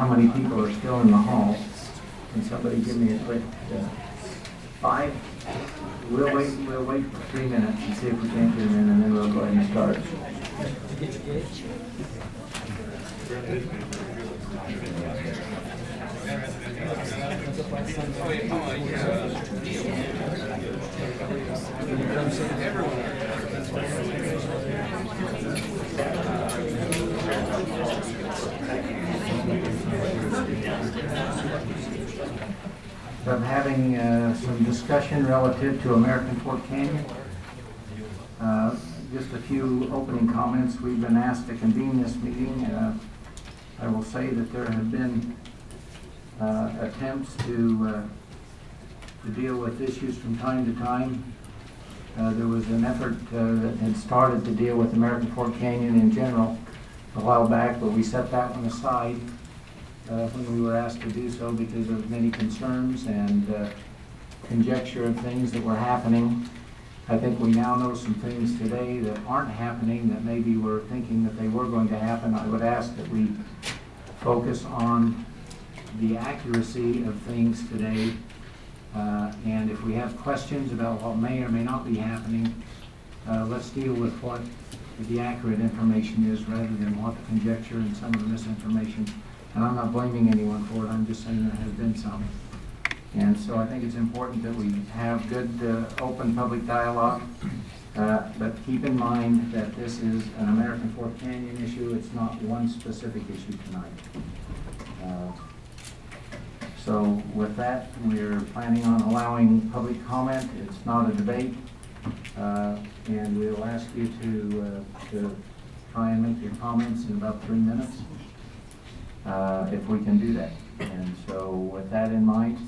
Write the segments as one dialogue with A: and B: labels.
A: how many people are still in the hall. Can somebody give me a quick 5? We'll wait for 3 minutes and see if we can't get them in, and then we'll go ahead and start. I'm having some discussion relative to American Fork Canyon. Just a few opening comments. We've been asked to convene this meeting. I will say that there have been attempts to deal with issues from time to time. There was an effort that had started to deal with American Fork Canyon in general a while back, but we set that one aside when we were asked to do so because of many concerns and conjecture of things that were happening. I think we now know some things today that aren't happening that maybe we're thinking that they were going to happen. I would ask that we focus on the accuracy of things today, and if we have questions about what may or may not be happening, let's deal with what the accurate information is rather than what the conjecture and some of the misinformation. And I'm not blaming anyone for it, I'm just saying there has been some. And so I think it's important that we have good, open public dialogue, but keep in mind that this is an American Fork Canyon issue. It's not one specific issue tonight. So with that, we're planning on allowing public comment. It's not a debate, and we'll ask you to try and make your comments in about 3 minutes, if we can do that. And so with that in mind,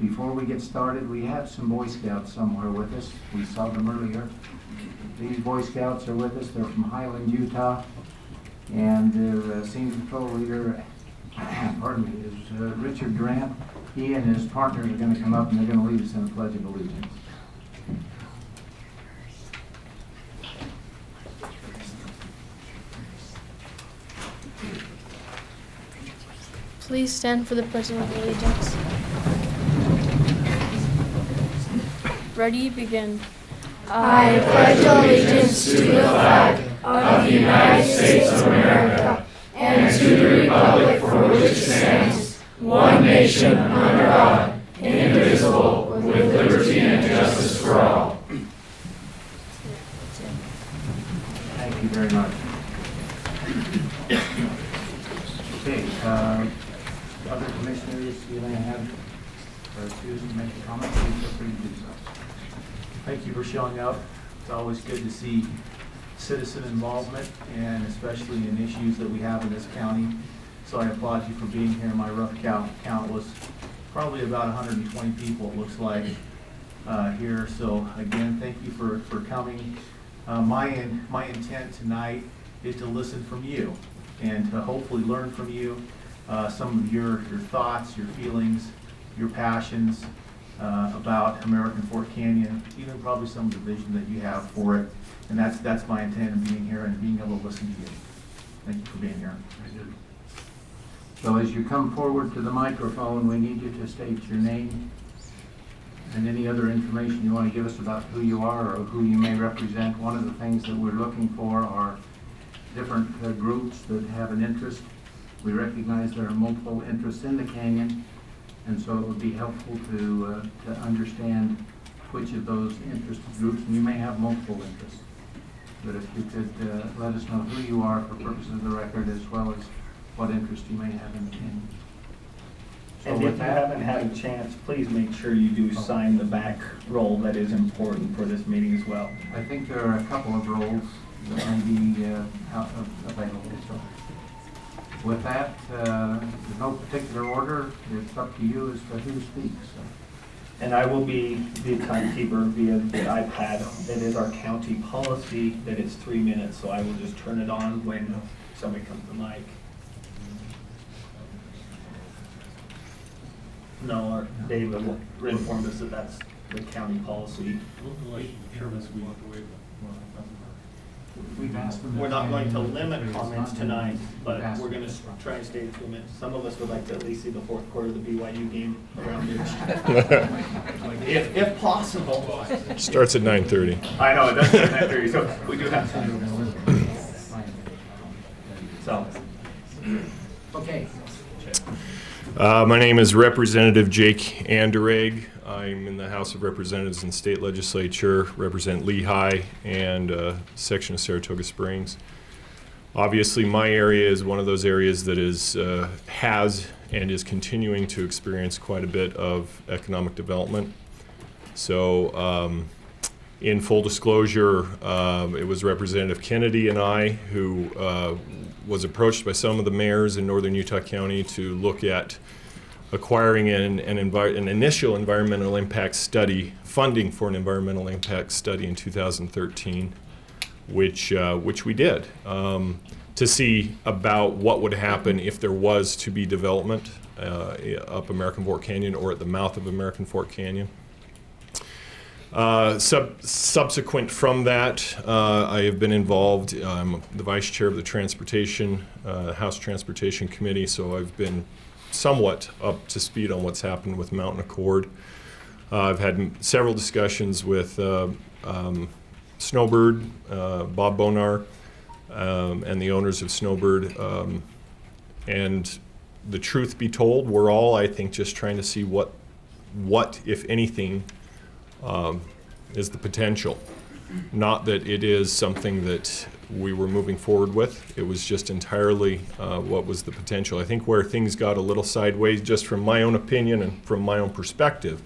A: before we get started, we have some Boy Scouts somewhere with us. We saw them earlier. These Boy Scouts are with us. They're from Highland, Utah. And their senior patrol leader, pardon me, is Richard Durant. He and his partners are going to come up and they're going to lead us in the Pledge of Allegiance.
B: Please stand for the Pledge of Allegiance. Ready, begin.
C: I pledge allegiance to the flag of the United States of America and to the republic for which it stands, one nation under God, indivisible, with liberty and justice for all.
A: Thank you very much. Okay, other commissioners, you may have or choose to make a comment, please feel free to do so.
D: Thank you for showing up. It's always good to see citizen involvement, and especially in issues that we have in this county. So I applaud you for being here. My rough count was probably about 120 people, it looks like, here. So again, thank you for coming. My intent tonight is to listen from you and to hopefully learn from you some of your thoughts, your feelings, your passions about American Fork Canyon, even probably some of the vision that you have for it. And that's my intent in being here and being able to listen to you. Thank you for being here.
A: So as you come forward to the microphone, we need you to state your name and any other information you want to give us about who you are or who you may represent. One of the things that we're looking for are different groups that have an interest. We recognize there are multiple interests in the canyon, and so it would be helpful to understand which of those interest groups, and you may have multiple interests, but if you could let us know who you are for purposes of the record, as well as what interest you may have in the canyon. So
E: and if you haven't had a chance, please make sure you do sign the back roll. That is important for this meeting as well.
A: I think there are a couple of rolls that may be available. So with that, there's no particular order. It's up to you as to who speaks. So.
E: And I will be the timekeeper via the iPad. It is our county policy that it's 3 minutes, so I will just turn it on when somebody comes to the mic. No, David informed us that that's the county policy.
A: We've asked them.
E: we're not going to limit
A: It's
E: comments
A: not-
E: tonight, but
A: we've asked
E: we're
A: them.
E: gonna try and stay to 2 minutes. Some of us would like to at least see the fourth quarter of the BYU game around here. If possible.
F: Starts at 9:30.
E: I know, it does start at 9:30, so we do have time. So,
A: Okay.
F: My name is Representative Jake Anderegg. I'm in the House of Representatives and State Legislature, represent Lehigh and a section of Saratoga Springs. Obviously, my area is one of those areas that has and is continuing to experience quite a bit of economic development. So, in full disclosure, it was Representative Kennedy and I who was approached by some of the mayors in northern Utah County to look at acquiring an initial environmental impact study, funding for an environmental impact study in 2013, which we did, to see about what would happen if there was to be development up American Fork Canyon or at the mouth of American Fork Canyon. Subsequent from that, I have been involved. I'm the vice chair of the House Transportation Committee, so I've been somewhat up to speed on what's happened with Mountain Accord. I've had several discussions with Snowbird, Bob Bonar, and the owners of Snowbird. And the truth be told, we're all, I think, just trying to see what if anything, is the potential. Not that it is something that we were moving forward with. It was just entirely what was the potential. I think where things got a little sideways, just from my own opinion and from my own perspective,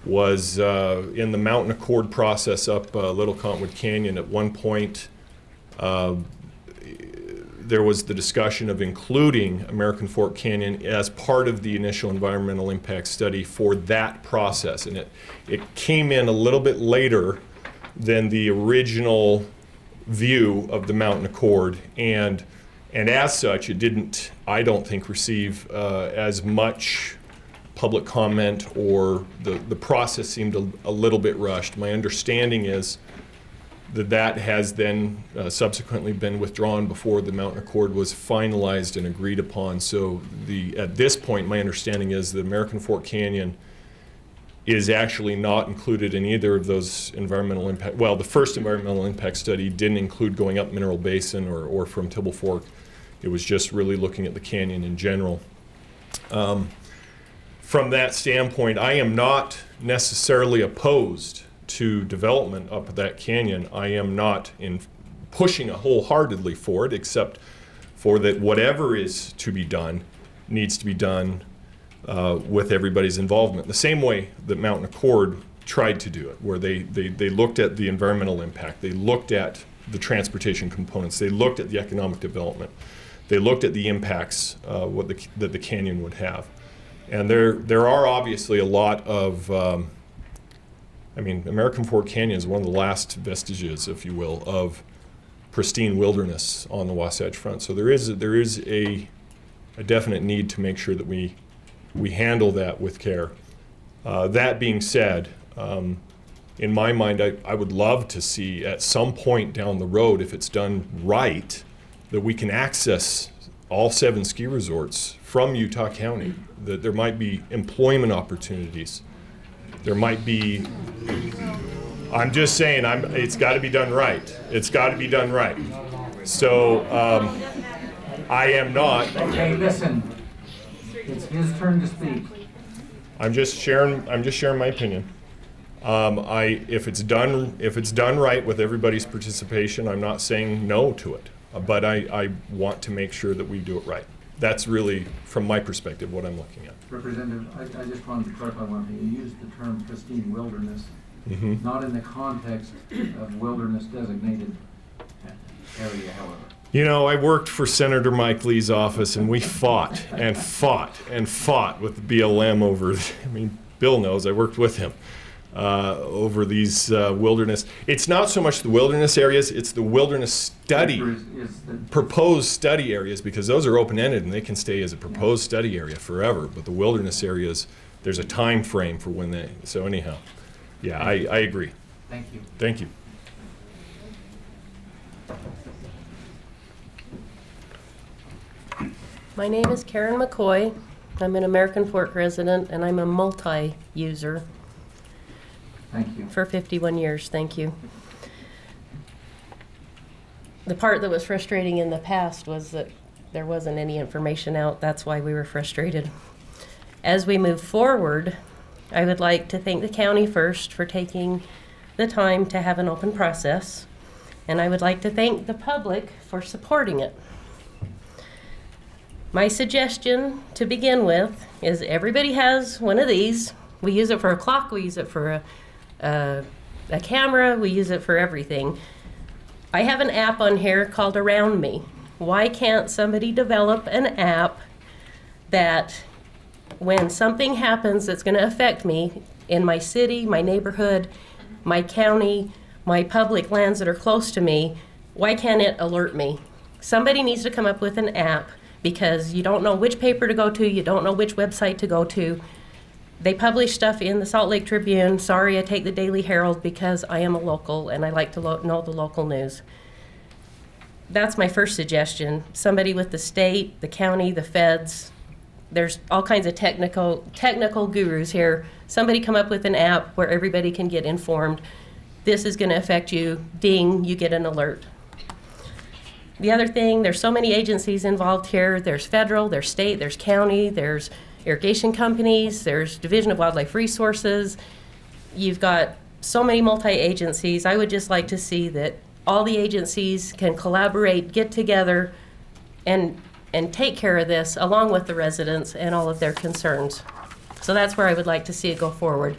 F: was in the Mountain Accord process up Little Cottonwood Canyon. At one point, there was the discussion of including American Fork Canyon as part of the initial environmental impact study for that process. And it came in a little bit later than the original view of the Mountain Accord. And as such, it didn't, I don't think, receive as much public comment, or the process seemed a little bit rushed. My understanding is that has then subsequently been withdrawn before the Mountain Accord was finalized and agreed upon. So at this point, my understanding is that American Fork Canyon is actually not included in either of those environmental impact. Well, the first environmental impact study didn't include going up Mineral Basin or from Tibble Fork. It was just really looking at the canyon in general. From that standpoint, I am not necessarily opposed to development up that canyon. I am not pushing wholeheartedly for it, except for that whatever is to be done needs to be done with everybody's involvement. The same way that Mountain Accord tried to do it, where they looked at the environmental impact, they looked at the transportation components, they looked at the economic development, they looked at the impacts that the canyon would have. And there are obviously a lot of American Fork Canyon is one of the last vestiges, if you will, of pristine wilderness on the Wasatch Front. So there is a definite need to make sure that we handle that with care. That being said, in my mind, I would love to see at some point down the road, if it's done right, that we can access all 7 ski resorts from Utah County, that there might be employment opportunities. There might be, I'm just saying, it's got to be done right. It's got to be done right. So I am not.
A: Okay, listen. It's his turn to speak.
F: I'm just sharing my opinion. If it's done right with everybody's participation, I'm not saying no to it, but I want to make sure that we do it right. That's really, from my perspective, what I'm looking at.
A: Representative, I just wanted to clarify one thing. You used the term pristine wilderness, not in the context of wilderness designated area, however.
F: You know, I worked for Senator Mike Lee's office, and we fought and fought and fought with the BLM over, Bill knows, I worked with him, over these wilderness. It's not so much the wilderness areas, it's the wilderness study, proposed study areas, because those are open-ended and they can stay as a proposed study area forever. But the wilderness areas, there's a time frame for when they, so anyhow, yeah, I agree.
A: Thank you.
F: Thank you.
G: My name is Karen McCoy. I'm an American Fork resident, and I'm a multi-user
A: Thank you.
G: for 51 years. Thank you. The part that was frustrating in the past was that there wasn't any information out. That's why we were frustrated. As we move forward, I would like to thank the county first for taking the time to have an open process, and I would like to thank the public for supporting it. My suggestion to begin with is everybody has one of these. We use it for a clock, we use it for a camera, we use it for everything. I have an app on here called Around Me. Why can't somebody develop an app that when something happens that's going to affect me in my city, my neighborhood, my county, my public lands that are close to me, why can't it alert me? Somebody needs to come up with an app, because you don't know which paper to go to, you don't know which website to go to. They publish stuff in the Salt Lake Tribune. Sorry, I take the Daily Herald because I am a local and I like to know the local news. That's my first suggestion. Somebody with the state, the county, the feds, there's all kinds of technical gurus here. Somebody come up with an app where everybody can get informed. This is going to affect you. Ding, you get an alert. The other thing, there's so many agencies involved here. There's federal, there's state, there's county, there's irrigation companies, there's Division of Wildlife Resources. You've got so many multi-agencies. I would just like to see that all the agencies can collaborate, get together, and take care of this along with the residents and all of their concerns. So that's where I would like to see it go forward.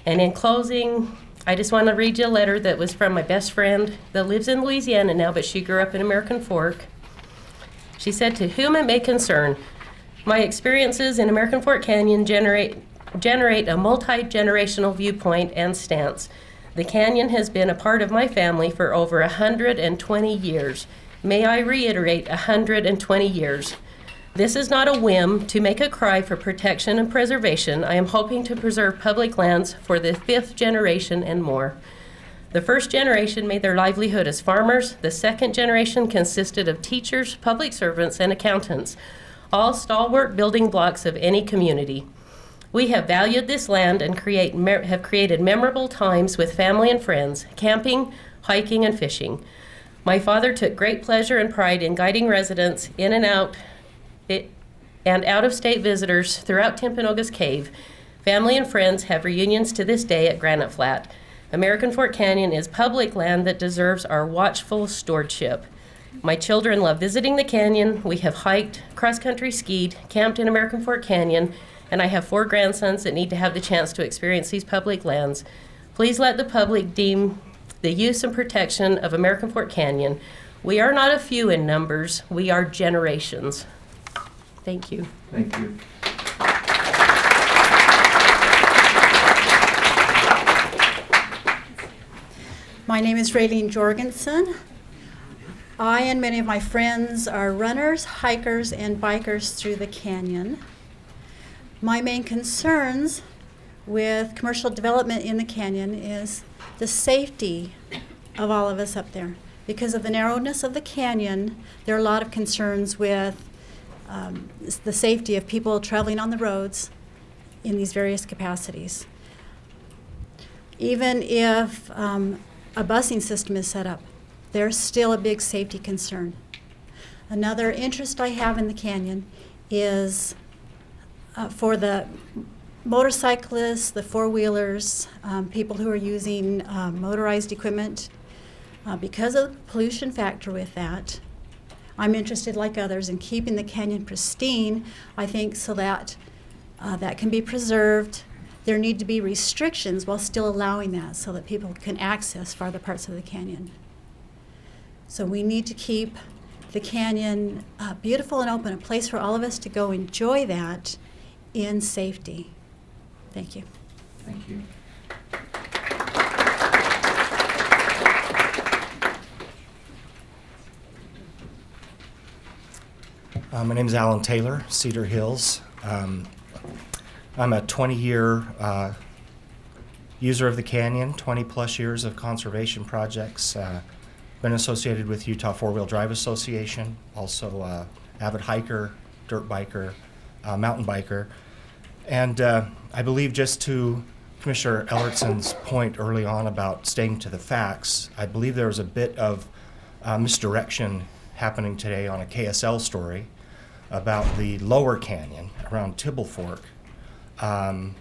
G: And in closing, I just want to read you a letter that was from my best friend that lives in Louisiana now, but she grew up in American Fork. She said, "To whom it may concern, my experiences in American Fork Canyon generate a multi-generational viewpoint and stance. The canyon has been a part of my family for over 120 years. May I reiterate, 120 years. This is not a whim to make a cry for protection and preservation. I am hoping to preserve public lands for the 5th generation and more. The first generation made their livelihood as farmers. The second generation consisted of teachers, public servants, and accountants, all stalwart building blocks of any community. We have valued this land and have created memorable times with family and friends, camping, hiking, and fishing. My father took great pleasure and pride in guiding residents in and out-of-state visitors throughout Timpanogos Cave. Family and friends have reunions to this day at Granite Flat. American Fork Canyon is public land that deserves our watchful stewardship. My children love visiting the canyon. We have hiked, cross-country skied, camped in American Fork Canyon, and I have 4 grandsons that need to have the chance to experience these public lands. Please let the public deem the use and protection of American Fork Canyon. We are not a few in numbers, we are generations." Thank you.
A: Thank you.
H: My name is Raylene Jorgensen. I and many of my friends are runners, hikers, and bikers through the canyon. My main concerns with commercial development in the canyon is the safety of all of us up there. Because of the narrowness of the canyon, there are a lot of concerns with the safety of people traveling on the roads in these various capacities. Even if a busing system is set up, there's still a big safety concern. Another interest I have in the canyon is for the motorcyclists, the four-wheelers, people who are using motorized equipment. Because of the pollution factor with that, I'm interested, like others, in keeping the canyon pristine, I think, so that that can be preserved. There need to be restrictions while still allowing that so that people can access farther parts of the canyon. So we need to keep the canyon beautiful and open, a place for all of us to go enjoy that in safety. Thank you.
A: Thank you.
I: My name is Alan Taylor, Cedar Hills. I'm a 20-year user of the canyon, 20 plus years of conservation projects. Been associated with Utah Four-Wheel Drive Association, also avid hiker, dirt biker, mountain biker. And I believe, just to Commissioner Ellertson's point early on about staying to the facts, I believe there was a bit of misdirection happening today on a KSL story about the lower canyon around Tibble Fork. Mr.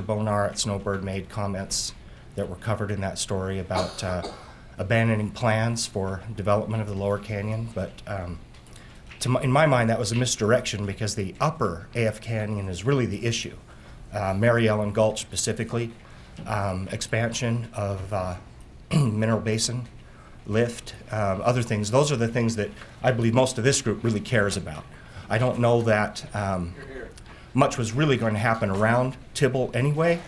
I: Bonar at Snowbird made comments that were covered in that story about abandoning plans for development of the lower canyon, but in my mind that was a misdirection, because the upper AF Canyon is really the issue. Mary Ellen Gulch specifically, expansion of mineral basin, lift, other things. Those are the things that I believe most of this group really cares about. I don't know that much was really going to happen around Tibble anyway,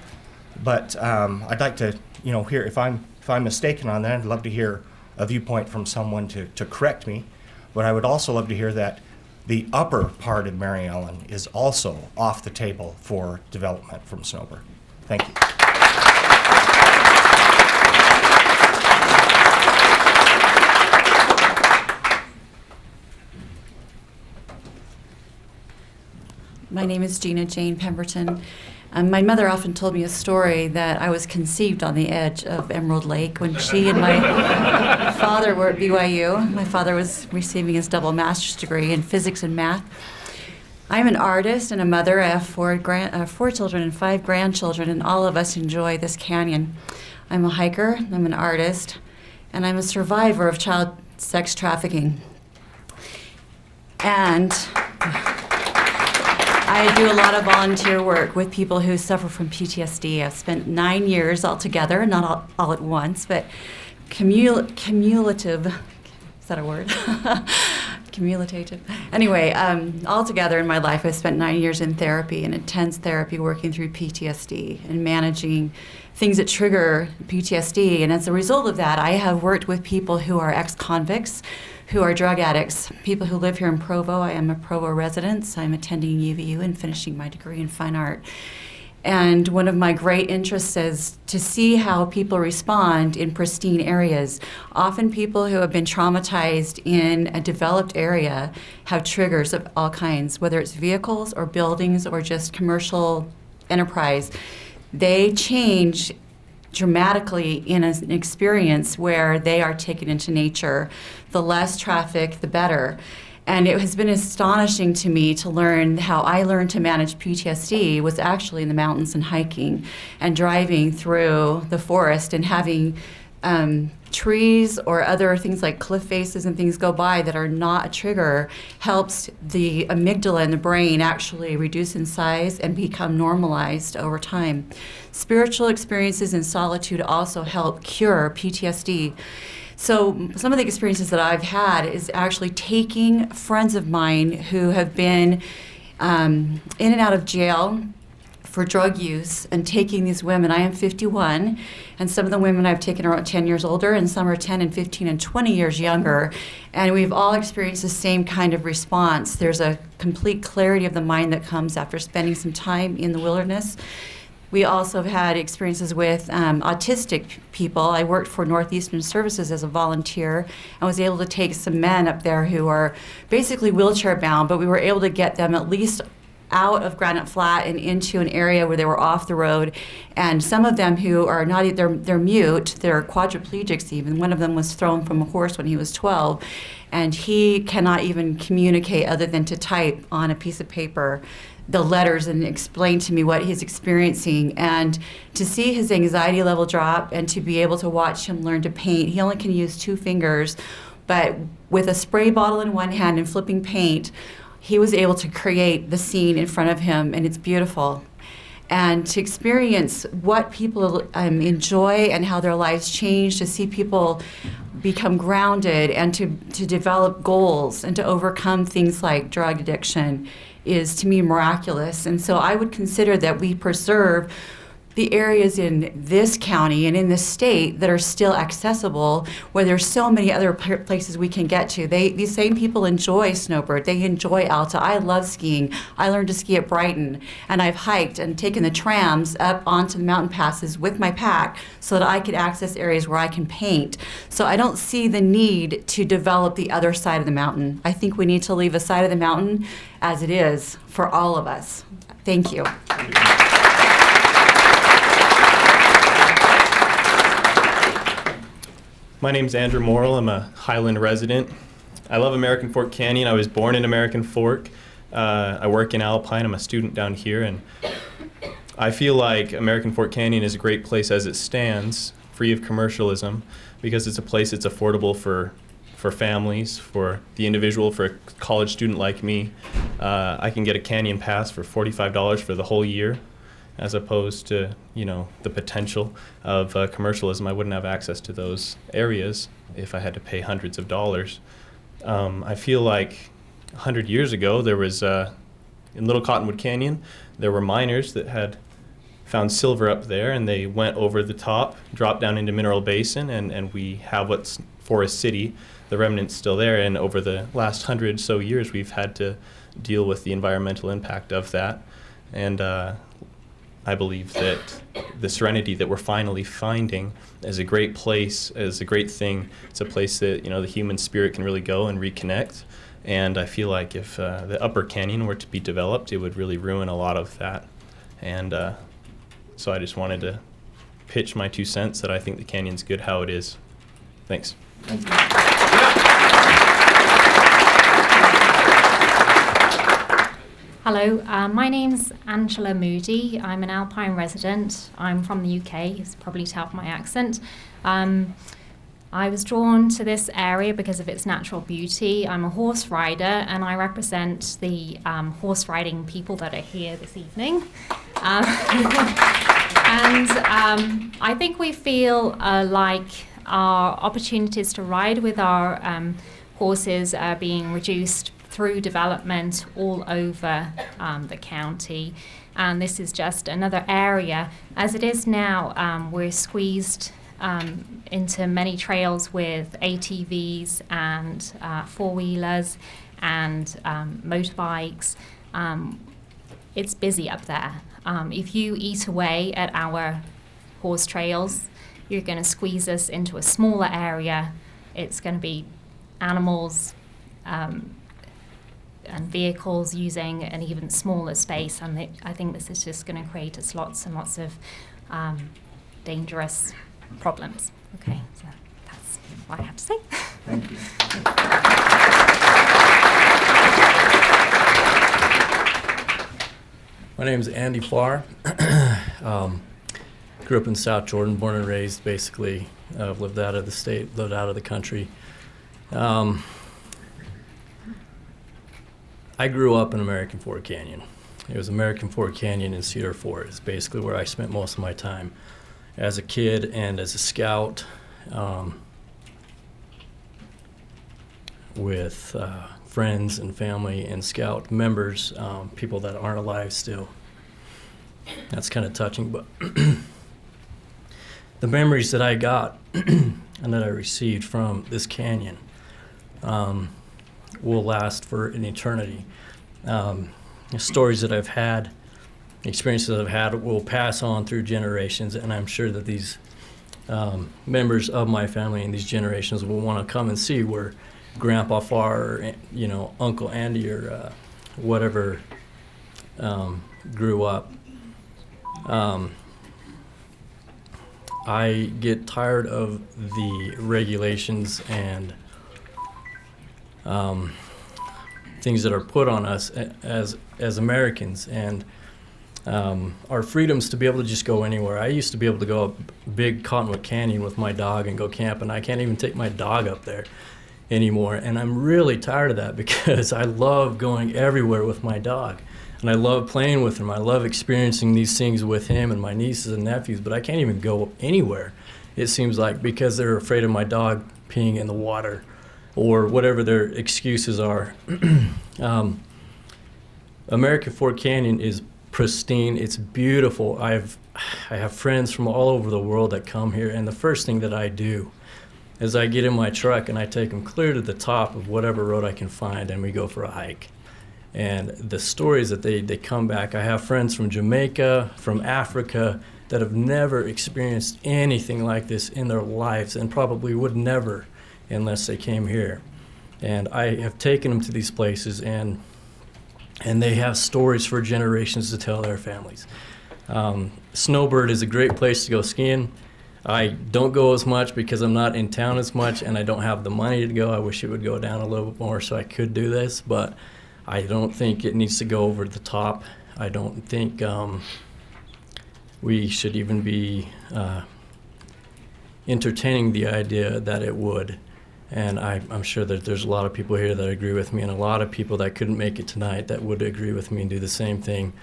I: but I'd like to, hear, if I'm mistaken on that, I'd love to hear a viewpoint from someone to correct me. But I would also love to hear that the upper part of Mary Ellen is also off the table for development from Snowbird. Thank you.
J: My name is Gina Jane Pemberton. My mother often told me a story that I was conceived on the edge of Emerald Lake when she and my father were at BYU. My father was receiving his double master's degree in physics and math. I'm an artist and a mother. I have four children and 5 grandchildren, and all of us enjoy this canyon. I'm a hiker, I'm an artist, and I'm a survivor of child sex trafficking. And I do a lot of volunteer work with people who suffer from PTSD. I've spent 9 years altogether, not all at once, but cumulative, is that a word? Cumulative. Anyway, altogether in my life, I've spent 9 years in therapy, in intense therapy, working through PTSD and managing things that trigger PTSD. And as a result of that, I have worked with people who are ex-convicts, who are drug addicts, people who live here in Provo. I am a Provo resident, so I'm attending UVU and finishing my degree in fine art. And one of my great interests is to see how people respond in pristine areas. Often people who have been traumatized in a developed area have triggers of all kinds, whether it's vehicles or buildings or just commercial enterprise. They change dramatically in an experience where they are taken into nature. The less traffic, the better. And it has been astonishing to me to learn how I learned to manage PTSD was actually in the mountains and hiking and driving through the forest and having trees or other things like cliff faces and things go by that are not a trigger helps the amygdala in the brain actually reduce in size and become normalized over time. Spiritual experiences in solitude also help cure PTSD. So some of the experiences that I've had is actually taking friends of mine who have been in and out of jail for drug use and taking these women. I am 51, and some of the women I've taken are 10 years older, and some are 10 and 15 and 20 years younger. And we've all experienced the same kind of response. There's a complete clarity of the mind that comes after spending some time in the wilderness. We also have had experiences with autistic people. I worked for Northeastern Services as a volunteer and was able to take some men up there who are basically wheelchair bound, but we were able to get them at least out of Granite Flat and into an area where they were off the road. And some of them who are not, they're mute, they're quadriplegics even. One of them was thrown from a horse when he was 12, and he cannot even communicate other than to type on a piece of paper the letters and explain to me what he's experiencing. And to see his anxiety level drop and to be able to watch him learn to paint, he only can use 2 fingers, but with a spray bottle in one hand and flipping paint, he was able to create the scene in front of him, and it's beautiful. And to experience what people enjoy and how their lives change, to see people become grounded and to develop goals and to overcome things like drug addiction is, to me, miraculous. And so I would consider that we preserve the areas in this county and in this state that are still accessible, where there's so many other places we can get to. These same people enjoy Snowbird. They enjoy Alta. I love skiing. I learned to ski at Brighton, and I've hiked and taken the trams up onto the mountain passes with my pack so that I could access areas where I can paint. So I don't see the need to develop the other side of the mountain. I think we need to leave a side of the mountain as it is for all of us. Thank you.
K: My name's Andrew Morrill. I'm a Highland resident. I love American Fork Canyon. I was born in American Fork. I work in Alpine. I'm a student down here, and I feel like American Fork Canyon is a great place as it stands, free of commercialism, because it's a place that's affordable for families, for the individual, for a college student like me. I can get a canyon pass for $45 for the whole year, as opposed to, the potential of commercialism. I wouldn't have access to those areas if I had to pay hundreds of dollars. I feel like 100 years ago, there was, in Little Cottonwood Canyon, there were miners that had found silver up there, and they went over the top, dropped down into Mineral Basin, and we have what's Forest City, the remnants still there. And over the last 100 or so years, we've had to deal with the environmental impact of that. And I believe that the serenity that we're finally finding is a great place, is a great thing. It's a place that, the human spirit can really go and reconnect. And I feel like if the Upper Canyon were to be developed, it would really ruin a lot of that. And so I just wanted to pitch my 2 cents that I think the canyon's good how it is. Thanks.
A: Thank you.
L: Hello, my name's Angela Moody. I'm an Alpine resident. I'm from the UK, you can probably tell from my accent. I was drawn to this area because of its natural beauty. I'm a horse rider, and I represent the horse riding people that are here this evening. I think we feel like our opportunities to ride with our horses are being reduced through development all over the county. And this is just another area. As it is now, we're squeezed into many trails with ATVs and four-wheelers and motorbikes. It's busy up there. If you eat away at our horse trails, you're going to squeeze us into a smaller area. It's going to be animals and vehicles using an even smaller space, and I think this is just going to create us lots and lots of dangerous problems. Okay, so that's what I have to say.
A: Thank you.
M: My name is Andy Farr. Grew up in South Jordan, born and raised, basically. Lived out of the state, lived out of the country. I grew up in American Fork Canyon. It was American Fork Canyon and Cedar Fort is basically where I spent most of my time as a kid and as a scout, with friends and family and scout members, people that aren't alive still. That's kind of touching, but the memories that I got and that I received from this canyon will last for an eternity. The stories that I've had, experiences that I've had will pass on through generations, and I'm sure that these members of my family and these generations will want to come and see where Grandpa Farr, or, Uncle Andy, or whatever grew up. I get tired of the regulations and things that are put on us as Americans, and our freedoms to be able to just go anywhere. I used to be able to go up Big Cottonwood Canyon with my dog and go camping. I can't even take my dog up there anymore, and I'm really tired of that because I love going everywhere with my dog, and I love playing with him. I love experiencing these things with him and my nieces and nephews, but I can't even go anywhere, it seems like, because they're afraid of my dog peeing in the water or whatever their excuses are. American Fork Canyon is pristine. It's beautiful. I have friends from all over the world that come here, and the first thing that I do is I get in my truck and I take them clear to the top of whatever road I can find, and we go for a hike. And the stories that they come back, I have friends from Jamaica, from Africa, that have never experienced anything like this in their lives and probably would never unless they came here. And I have taken them to these places, and they have stories for generations to tell their families. Snowbird is a great place to go skiing. I don't go as much because I'm not in town as much and I don't have the money to go. I wish it would go down a little bit more so I could do this, but I don't think it needs to go over the top. I don't think we should even be entertaining the idea that it would. And I'm sure that there's a lot of people here that agree with me, and a lot of people that couldn't make it tonight that would agree with me and do the same thing.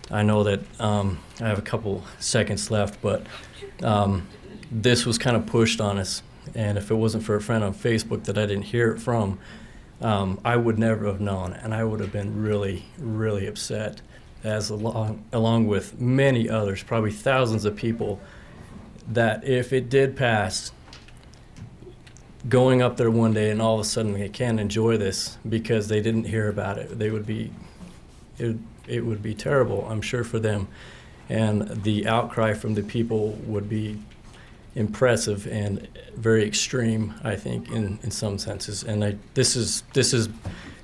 M: I know that I have a couple seconds left, but this was kind of pushed on us. And if it wasn't for a friend on Facebook that I didn't hear it from, I would never have known, and I would have been really, really upset, as along with many others, probably thousands of people, that if it did pass, going up there one day and all of a sudden they can't enjoy this because they didn't hear about it, it would be terrible, I'm sure, for them. And the outcry from the people would be impressive and very extreme, I think, in some senses. And this is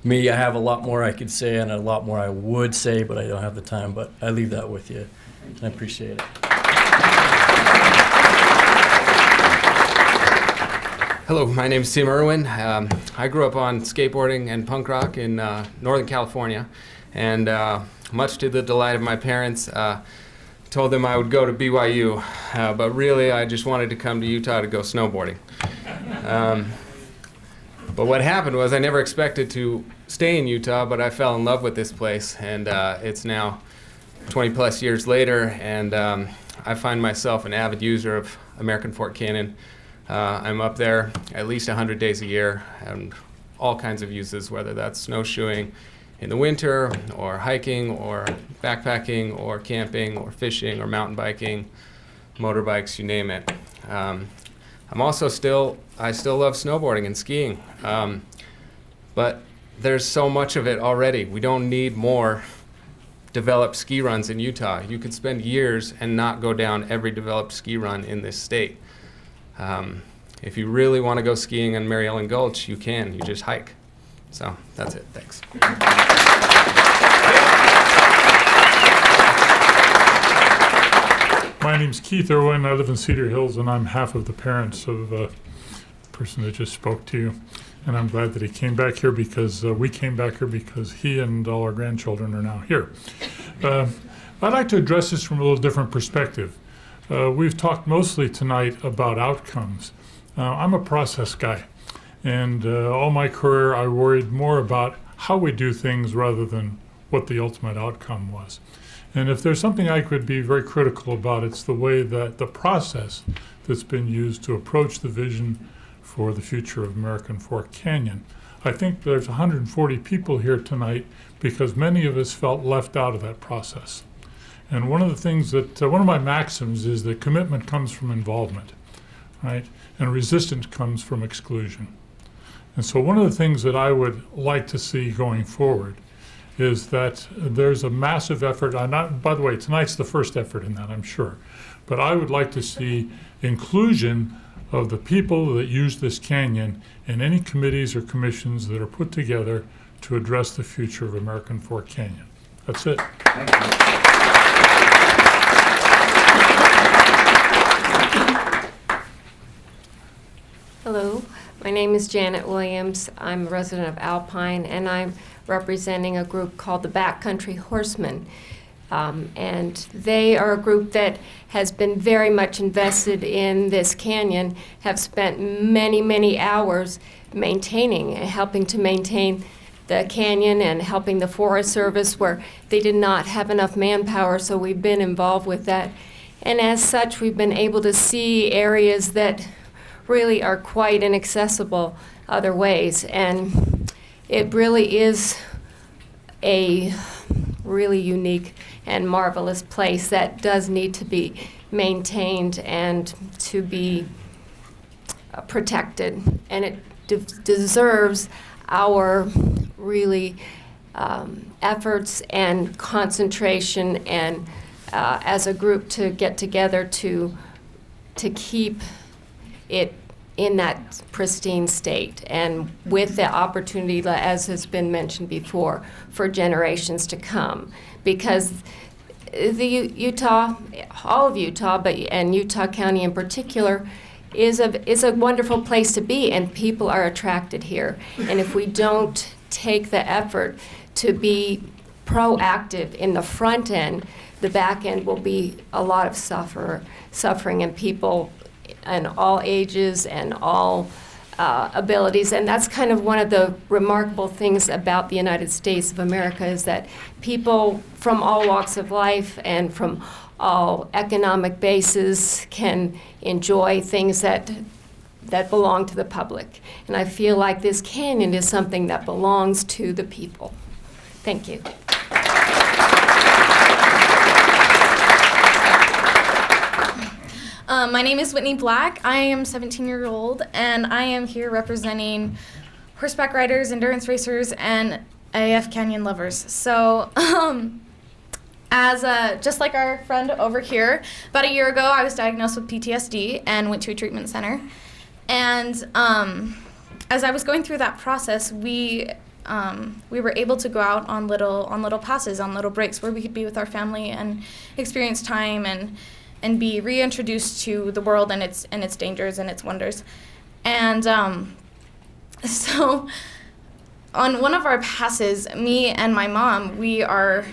M: me. I have a lot more I could say and a lot more I would say, but I don't have the time. But I leave that with you. I appreciate it.
N: Hello, my name is Tim Irwin. I grew up on skateboarding and punk rock in Northern California, and much to the delight of my parents, told them I would go to BYU, but really I just wanted to come to Utah to go snowboarding. But what happened was I never expected to stay in Utah, but I fell in love with this place, and it's now 20 plus years later, and I find myself an avid user of American Fort Canyon. I'm up there at least 100 days a year, and all kinds of uses, whether that's snowshoeing in the winter, or hiking, or backpacking, or camping, or fishing, or mountain biking, motorbikes, you name it. I still love snowboarding and skiing, but there's so much of it already. We don't need more developed ski runs in Utah. You could spend years and not go down every developed ski run in this state. If you really want to go skiing on Mary Ellen Gulch, you can. You just hike. So that's it. Thanks.
O: My name's Keith Irwin. I live in Cedar Hills, and I'm half of the parents of the person that just spoke to you. And I'm glad that he came back here because we came back here because he and all our grandchildren are now here. I'd like to address this from a little different perspective. We've talked mostly tonight about outcomes. I'm a process guy, and all my career I worried more about how we do things rather than what the ultimate outcome was. And if there's something I could be very critical about, it's the way that the process that's been used to approach the vision for the future of American Fork Canyon. I think there's 140 people here tonight because many of us felt left out of that process. And one of the things that, one of my maxims is that commitment comes from involvement, right? And resistance comes from exclusion. And so one of the things that I would like to see going forward is that there's a massive effort, by the way, tonight's the first effort in that, I'm sure, but I would like to see inclusion of the people that use this canyon in any committees or commissions that are put together to address the future of American Fork Canyon. That's it.
A: Thank you.
P: Hello, my name is Janet Williams. I'm a resident of Alpine, and I'm representing a group called the Backcountry Horsemen. And they are a group that has been very much invested in this canyon, have spent many, many hours maintaining and helping to maintain the canyon and helping the Forest Service where they did not have enough manpower, so we've been involved with that. And as such, we've been able to see areas that really are quite inaccessible other ways. And it really is a really unique and marvelous place that does need to be maintained and to be protected. And it deserves our really efforts and concentration, and as a group to get together to keep it in that pristine state, and with the opportunity, as has been mentioned before, for generations to come. Because the Utah, all of Utah, and Utah County in particular, is a wonderful place to be, and people are attracted here. And if we don't take the effort to be proactive in the front end, the back end will be a lot of suffering, and people in all ages and all abilities. And that's kind of one of the remarkable things about the United States of America, is that people from all walks of life and from all economic bases can enjoy things that belong to the public. And I feel like this canyon is something that belongs to the people. Thank you.
Q: My name is Whitney Black. I am 17 years old, and I am here representing horseback riders, endurance racers, and AF Canyon lovers. So, just like our friend over here, about a year ago, I was diagnosed with PTSD and went to a treatment center. And as I was going through that process, we were able to go out on little passes, on little breaks, where we could be with our family and experience time and be reintroduced to the world and its dangers and its wonders. And so on one of our passes, me and my mom, we are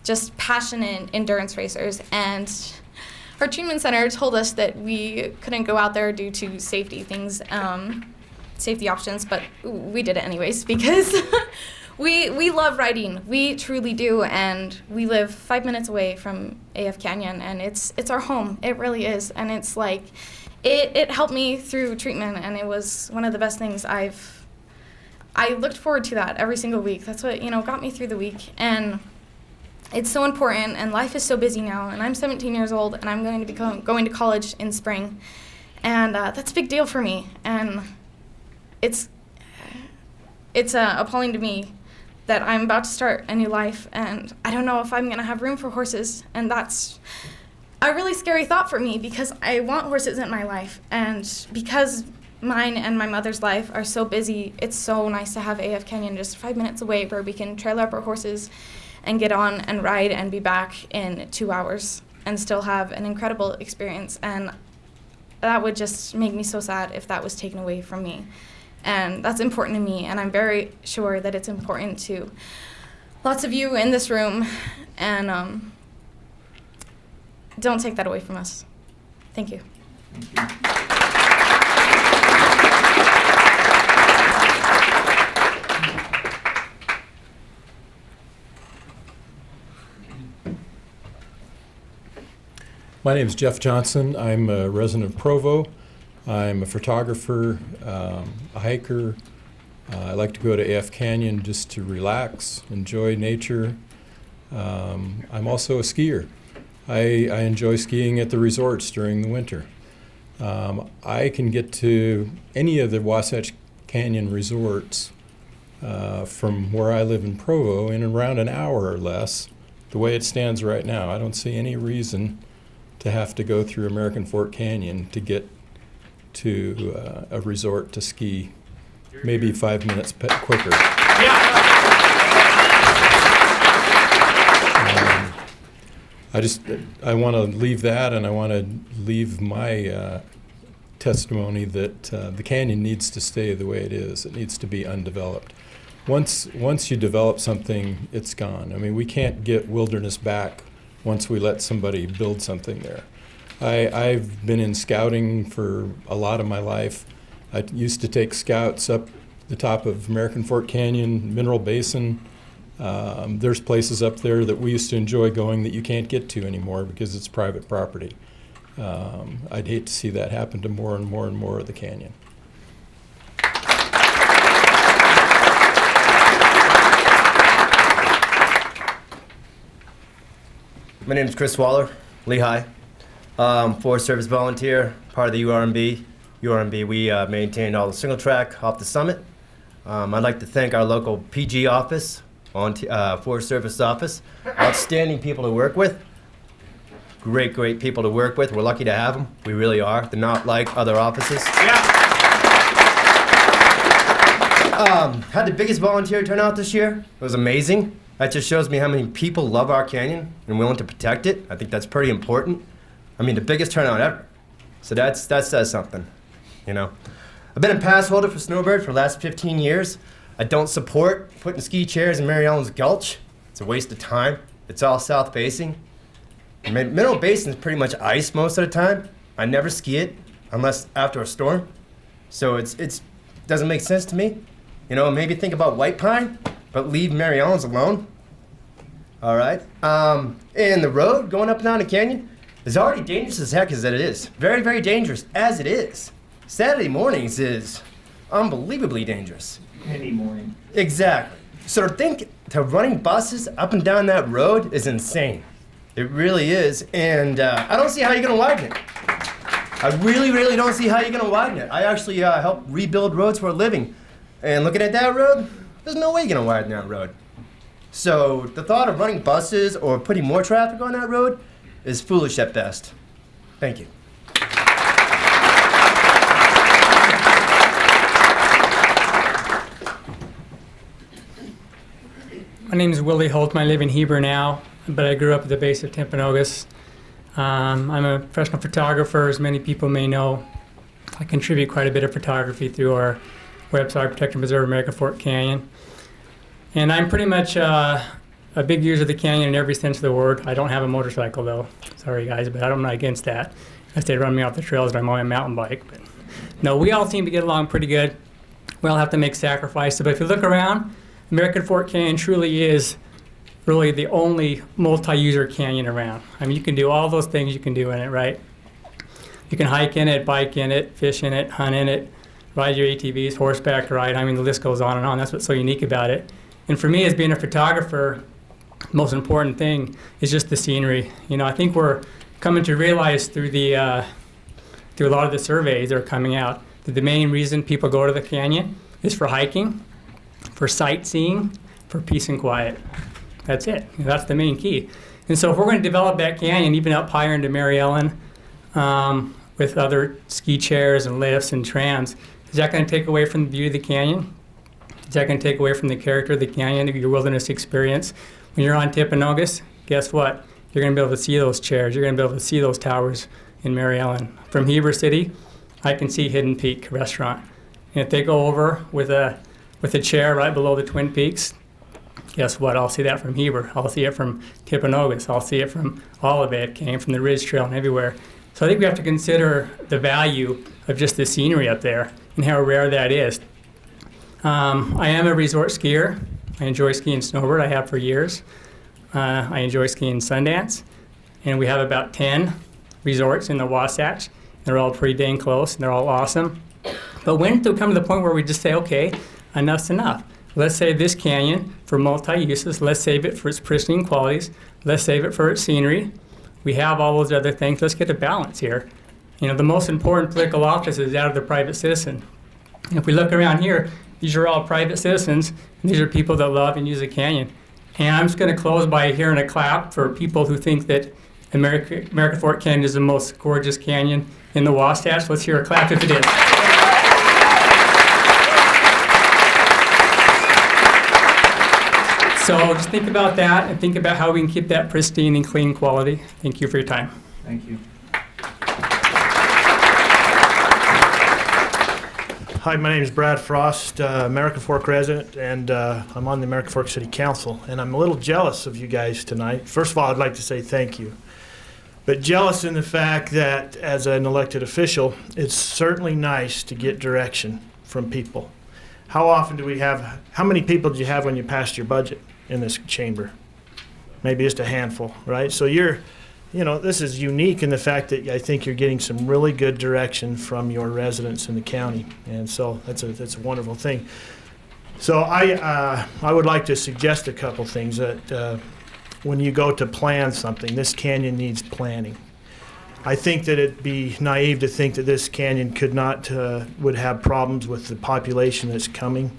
Q: just passionate endurance racers, and our treatment center told us that we couldn't go out there due to safety things, safety options, but we did it anyways because we love riding. We truly do, and we live 5 minutes away from AF Canyon, and it's our home. It really is, and it's like it helped me through treatment, and it was one of the best things I looked forward to that every single week. That's what got me through the week, and it's so important. And life is so busy now, and I'm 17 years old, and I'm going to be going to college in spring, and that's a big deal for me, and it's appalling to me that I'm about to start a new life, and I don't know if I'm going to have room for horses, and that's a really scary thought for me because I want horses in my life, and because mine and my mother's life are so busy, it's so nice to have AF Canyon just 5 minutes away where we can trailer up our horses and get on and ride and be back in 2 hours and still have an incredible experience. And that would just make me so sad if that was taken away from me. And that's important to me, and I'm very sure that it's important to lots of you in this room, and don't take that away from us. Thank you.
A: Thank you.
R: My name is Jeff Johnson. I'm a resident of Provo. I'm a photographer, a hiker. I like to go to AF Canyon just to relax, enjoy nature. I'm also a skier. I enjoy skiing at the resorts during the winter. I can get to any of the Wasatch Canyon resorts from where I live in Provo in around an hour or less, the way it stands right now. I don't see any reason to have to go through American Fork Canyon to get to a resort to ski, maybe 5 minutes quicker. I want to leave that, and I want to leave my testimony that the canyon needs to stay the way it is. It needs to be undeveloped. Once you develop something, it's gone. I mean, we can't get wilderness back once we let somebody build something there. I've been in scouting for a lot of my life. I used to take scouts up the top of American Fork Canyon, Mineral Basin. There's places up there that we used to enjoy going that you can't get to anymore because it's private property. I'd hate to see that happen to more and more and more of the canyon.
S: My name is Chris Waller, Lehigh. Forest Service volunteer, part of the URMB. URMB, we maintain all the single track off the summit. I'd like to thank our local PG office, Forest Service office. Outstanding people to work with. Great people to work with. We're lucky to have them. We really are. They're not like other offices. Had the biggest volunteer turnout this year. It was amazing. That just shows me how many people love our canyon and willing to protect it. I think that's pretty important. I mean, the biggest turnout ever. So that says something, you know. I've been a pass holder for Snowbird for the last 15 years. I don't support putting ski chairs in Mary Ellen Gulch. It's a waste of time. It's all south facing. Middle Basin is pretty much ice most of the time. I never ski it unless after a storm. So it doesn't make sense to me. You know, maybe think about White Pine, but leave Mary Ellen's alone. All right. And the road going up and down the canyon is already dangerous as heck as it is. Very, very dangerous as it is. Saturday mornings is unbelievably dangerous.
E: Any morning.
S: Exactly. So to running buses up and down that road is insane. It really is. And I don't see how you're going to widen it. I really, really don't see how you're going to widen it. I actually help rebuild roads for a living. And looking at that road, there's no way you're going to widen that road. So the thought of running buses or putting more traffic on that road is foolish at best. Thank you.
T: My name is Willie Holt. I live in Heber now, but I grew up at the base of Timpanogos. I'm a professional photographer, as many people may know. I contribute quite a bit of photography through our website, Protect and Preserve American Fork Canyon. And I'm pretty much a big user of the canyon in every sense of the word. I don't have a motorcycle though. Sorry guys, but I'm not against that. Unless they run me off the trails and I'm on a mountain bike. But no, we all seem to get along pretty good. We all have to make sacrifices. But if you look around, American Fork Canyon truly is really the only multi-user canyon around. I mean, you can do all those things you can do in it, right? You can hike in it, bike in it, fish in it, hunt in it, ride your ATVs, horseback ride. I mean, the list goes on and on. That's what's so unique about it. And for me, as being a photographer, the most important thing is just the scenery. You know, I think we're coming to realize through a lot of the surveys that are coming out that the main reason people go to the canyon is for hiking, for sightseeing, for peace and quiet. That's it. That's the main key. And so if we're going to develop that canyon even up higher into Mary Ellen with other ski chairs and lifts and trams, is that going to take away from the beauty of the canyon? Is that going to take away from the character of the canyon, your wilderness experience? When you're on Timpanogos, guess what? You're going to be able to see those chairs. You're going to be able to see those towers in Mary Ellen. From Heber City, I can see Hidden Peak Restaurant. And if they go over with a chair right below the Twin Peaks, guess what? I'll see that from Heber. I'll see it from Timpanogos. I'll see it from all of it. Came from the Ridge Trail and everywhere. So I think we have to consider the value of just the scenery up there and how rare that is. I am a resort skier. I enjoy skiing snowboard. I have for years. I enjoy skiing Sundance. And we have about 10 resorts in the Wasatch. They're all pretty dang close, and they're all awesome. But when to come to the point where we just say, okay, enough's enough. Let's save this canyon for multi-uses. Let's save it for its pristine qualities. Let's save it for its scenery. We have all those other things. Let's get a balance here. You know, the most important political office is that of the private citizen. And if we look around here, these are all private citizens. And these are people that love and use the canyon. And I'm just going to close by hearing a clap for people who think that American Fork Canyon is the most gorgeous canyon in the Wasatch. Let's hear a clap if it is. So just think about that and think about how we can keep that pristine and clean quality. Thank you for your time.
A: Thank you.
U: Hi, my name is Brad Frost, American Fork resident, and I'm on the American Fork City Council. And I'm a little jealous of you guys tonight. First of all, I'd like to say thank you. But jealous in the fact that as an elected official, it's certainly nice to get direction from people. How often do we have, how many people did you have when you passed your budget in this chamber? Maybe just a handful, right? So this is unique in the fact that I think you're getting some really good direction from your residents in the county. And so that's a wonderful thing. So I would like to suggest a couple things that when you go to plan something, this canyon needs planning. I think that it'd be naive to think that this canyon would have problems with the population that's coming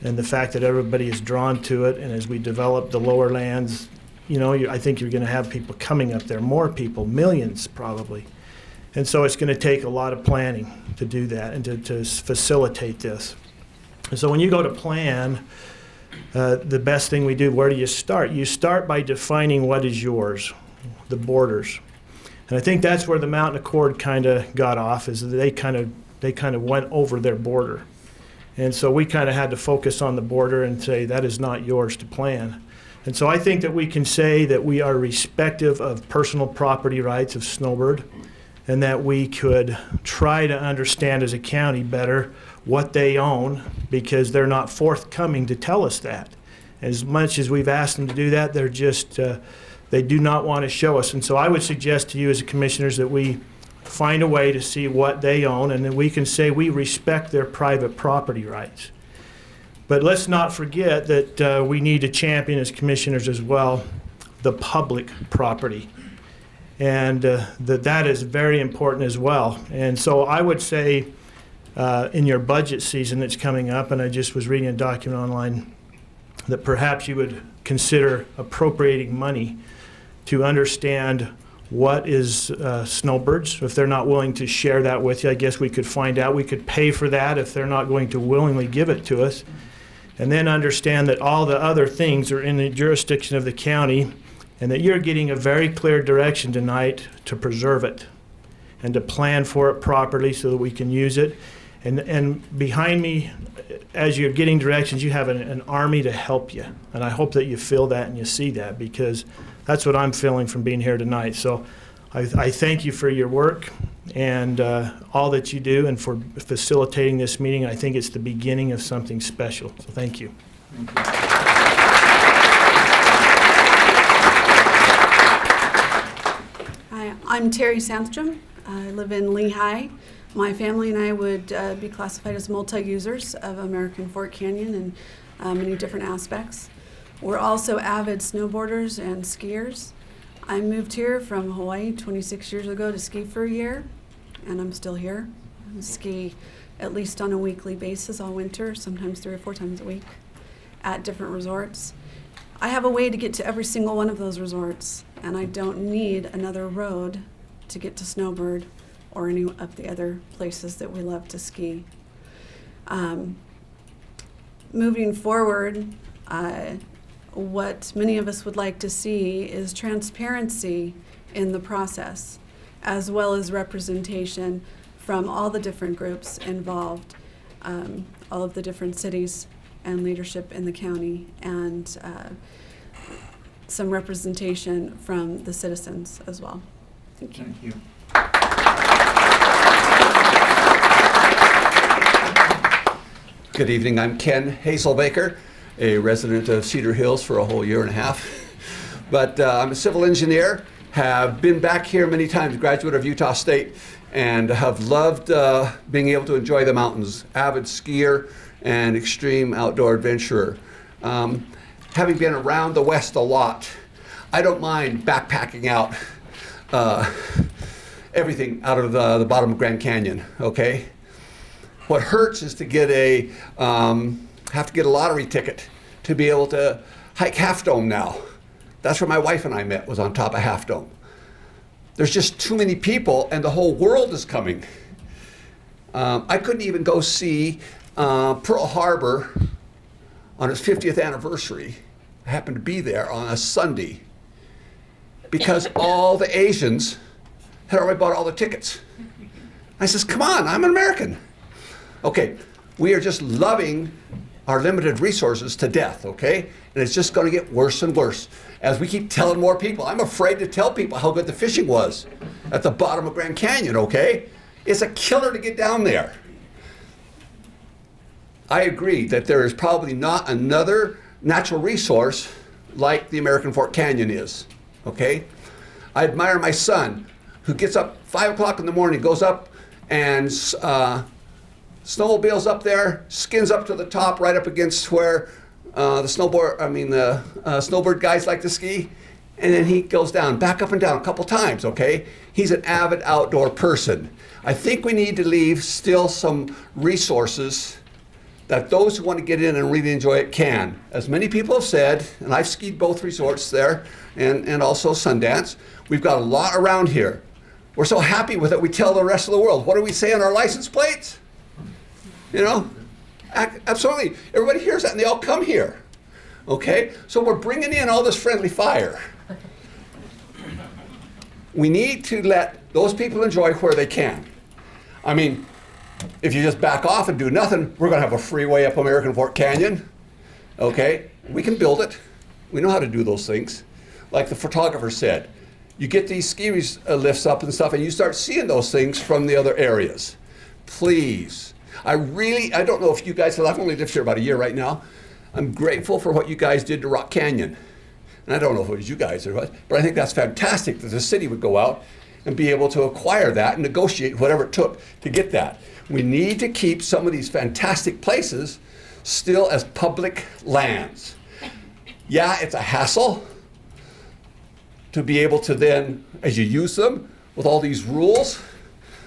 U: and the fact that everybody is drawn to it. And as we develop the lower lands, I think you're going to have people coming up there, more people, millions probably. And so it's going to take a lot of planning to do that and to facilitate this. And so when you go to plan, the best thing we do, where do you start? You start by defining what is yours, the borders. And I think that's where the Mountain Accord kind of got off, is that they kind of went over their border. And so we kind of had to focus on the border and say that is not yours to plan. And so I think that we can say that we are respective of personal property rights of Snowbird, and that we could try to understand as a county better what they own, because they're not forthcoming to tell us that. As much as we've asked them to do that, they're just, they do not want to show us. And so I would suggest to you as commissioners that we find a way to see what they own, and then we can say we respect their private property rights. But let's not forget that we need to champion as commissioners as well the public property. And that is very important as well. And so I would say in your budget season that's coming up, and I just was reading a document online, that perhaps you would consider appropriating money to understand what is Snowbirds. If they're not willing to share that with you, I guess we could find out. We could pay for that if they're not going to willingly give it to us. And then understand that all the other things are in the jurisdiction of the county, and that you're getting a very clear direction tonight to preserve it and to plan for it properly so that we can use it. And behind me, as you're getting directions, you have an army to help you. And I hope that you feel that and you see that, because that's what I'm feeling from being here tonight. So I thank you for your work and all that you do, and for facilitating this meeting. I think it's the beginning of something special. So thank you.
A: Thank you.
B: Hi, I'm Terry Sandstrom. I live in Lehigh. My family and I would be classified as multi-users of American Fork Canyon in many different aspects. We're also avid snowboarders and skiers. I moved here from Hawaii 26 years ago to ski for a year, and I'm still here. I ski at least on a weekly basis all winter, sometimes 3 or 4 times a week at different resorts. I have a way to get to every single one of those resorts, and I don't need another road to get to Snowbird or any of the other places that we love to ski. Moving forward, what many of us would like to see is transparency in the process, as well as representation from all the different groups involved, all of the different cities and leadership in the county, and some representation from the citizens as well. Thank you.
A: Thank you.
V: Good evening. I'm Ken Hazelbaker, a resident of Cedar Hills for a whole year and a half. But I'm a civil engineer, have been back here many times, graduate of Utah State, and have loved being able to enjoy the mountains. Avid skier and extreme outdoor adventurer. Having been around the West a lot, I don't mind backpacking out everything out of the bottom of Grand Canyon, okay? What hurts is to get have to get a lottery ticket to be able to hike Half Dome now. That's where my wife and I met, was on top of Half Dome. There's just too many people, and the whole world is coming. I couldn't even go see Pearl Harbor on its 50th anniversary. I happened to be there on a Sunday because all the Asians had already bought all the tickets. I says, come on, I'm an American. Okay, we are just loving our limited resources to death, okay? And it's just gonna get worse and worse as we keep telling more people. I'm afraid to tell people how good the fishing was at the bottom of Grand Canyon, okay? It's a killer to get down there. I agree that there is probably not another natural resource like the American Fork Canyon is, okay? I admire my son, who gets up 5 o'clock in the morning, goes up and snowmobiles up there, skins up to the top, right up against where the Snowbird guys like to ski, and then he goes down, back up and down a couple times, okay? He's an avid outdoor person. I think we need to leave still some resources that those who want to get in and really enjoy it can. As many people have said, and I've skied both resorts there and also Sundance, we've got a lot around here. We're so happy with it, we tell the rest of the world. What do we say on our license plates? You know, absolutely. Everybody hears that and they all come here. Okay, so we're bringing in all this friendly fire. We need to let those people enjoy where they can. I mean, if you just back off and do nothing, we're going to have a freeway up American Fork Canyon. Okay, we can build it. We know how to do those things. Like the photographer said, you get these ski lifts up and stuff, and you start seeing those things from the other areas. Please, I don't know if you guys, I've only lived here about a year right now. I'm grateful for what you guys did to Rock Canyon. And I don't know if it was you guys or what, but I think that's fantastic that the city would go out and be able to acquire that and negotiate whatever it took to get that. We need to keep some of these fantastic places still as public lands. Yeah, it's a hassle to be able to then, as you use them, with all these rules,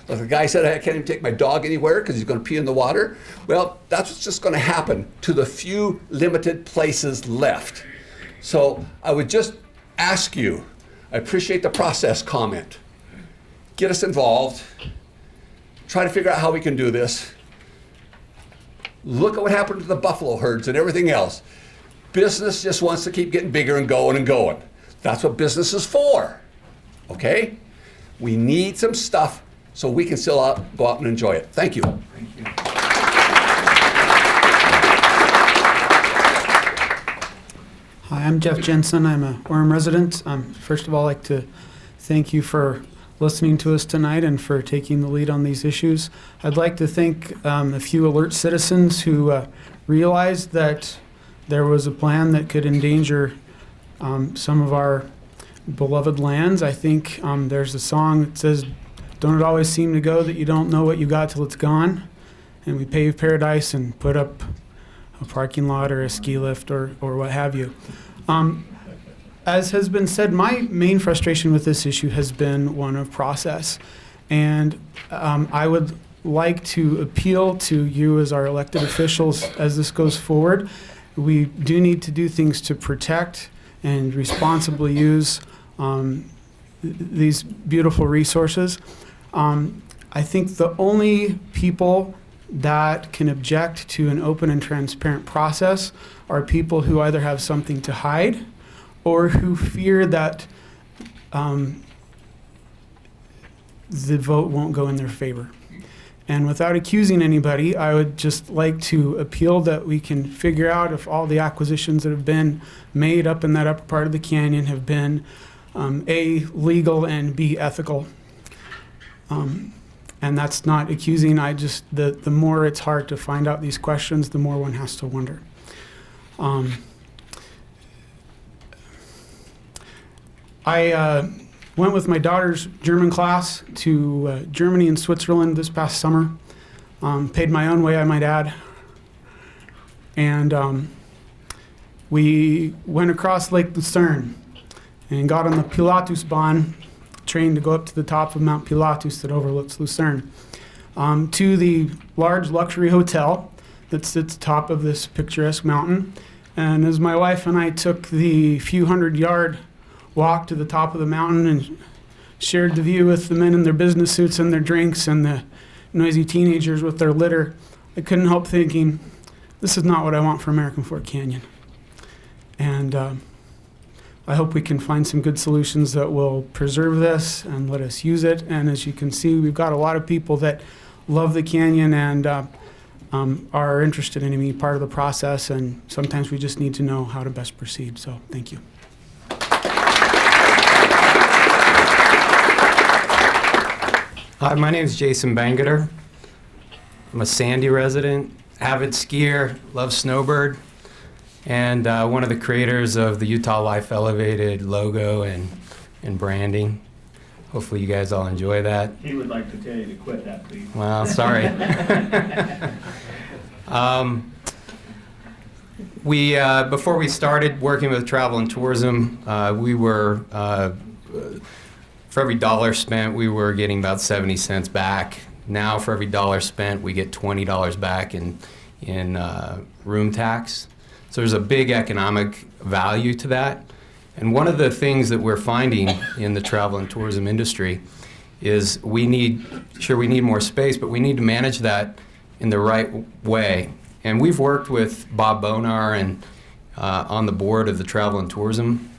V: like the guy said, I can't even take my dog anywhere because he's going to pee in the water. Well, that's what's just going to happen to the few limited places left. So I would just ask you, I appreciate the process comment. Get us involved. Try to figure out how we can do this. Look at what happened to the buffalo herds and everything else. Business just wants to keep getting bigger and going and going. That's what business is for, okay? We need some stuff so we can still go out and enjoy it. Thank you.
A: Thank you.
C: Hi, I'm Jeff Jensen. I'm a Orem resident. First of all, I'd like to thank you for listening to us tonight and for taking the lead on these issues. I'd like to thank a few alert citizens who realized that there was a plan that could endanger some of our beloved lands. I think there's a song that says, "Don't it always seem to go that you don't know what you got till it's gone?" And we paved paradise and put up a parking lot or a ski lift or what have you. As has been said, my main frustration with this issue has been one of process. And I would like to appeal to you as our elected officials as this goes forward. We do need to do things to protect and responsibly use these beautiful resources. I think the only people that can object to an open and transparent process are people who either have something to hide or who fear that the vote won't go in their favor. And without accusing anybody, I would just like to appeal that we can figure out if all the acquisitions that have been made up in that upper part of the canyon have been A, legal, and B, ethical. And that's not accusing, the more it's hard to find out these questions, the more one has to wonder. I went with my daughter's German class to Germany and Switzerland this past summer. Paid my own way, I might add. And we went across Lake Lucerne and got on the Pilatusbahn train to go up to the top of Mount Pilatus that overlooks Lucerne, to the large luxury hotel that sits atop of this picturesque mountain. And as my wife and I took the few 100-yard walk to the top of the mountain and shared the view with the men in their business suits and their drinks and the noisy teenagers with their litter, I couldn't help thinking, this is not what I want for American Fork Canyon. And I hope we can find some good solutions that will preserve this and let us use it. And as you can see, we've got a lot of people that love the canyon and are interested in being part of the process. And sometimes we just need to know how to best proceed. So thank you.
D: Hi, my name is Jason Bangeter. I'm a Sandy resident, avid skier, love Snowbird, and one of the creators of the Utah Life Elevated logo and branding. Hopefully you guys all enjoy that.
E: He would like to tell you to quit that, please.
D: Well, sorry. We, before we started working with travel and tourism, we were, for every dollar spent, we were getting about 70 cents back. Now, for every dollar spent, we get $20 back in room tax. So there's a big economic value to that. And one of the things that we're finding in the travel and tourism industry is we need more space, but we need to manage that in the right way. And we've worked with Bob Bonar and on the board of the Travel and Tourism.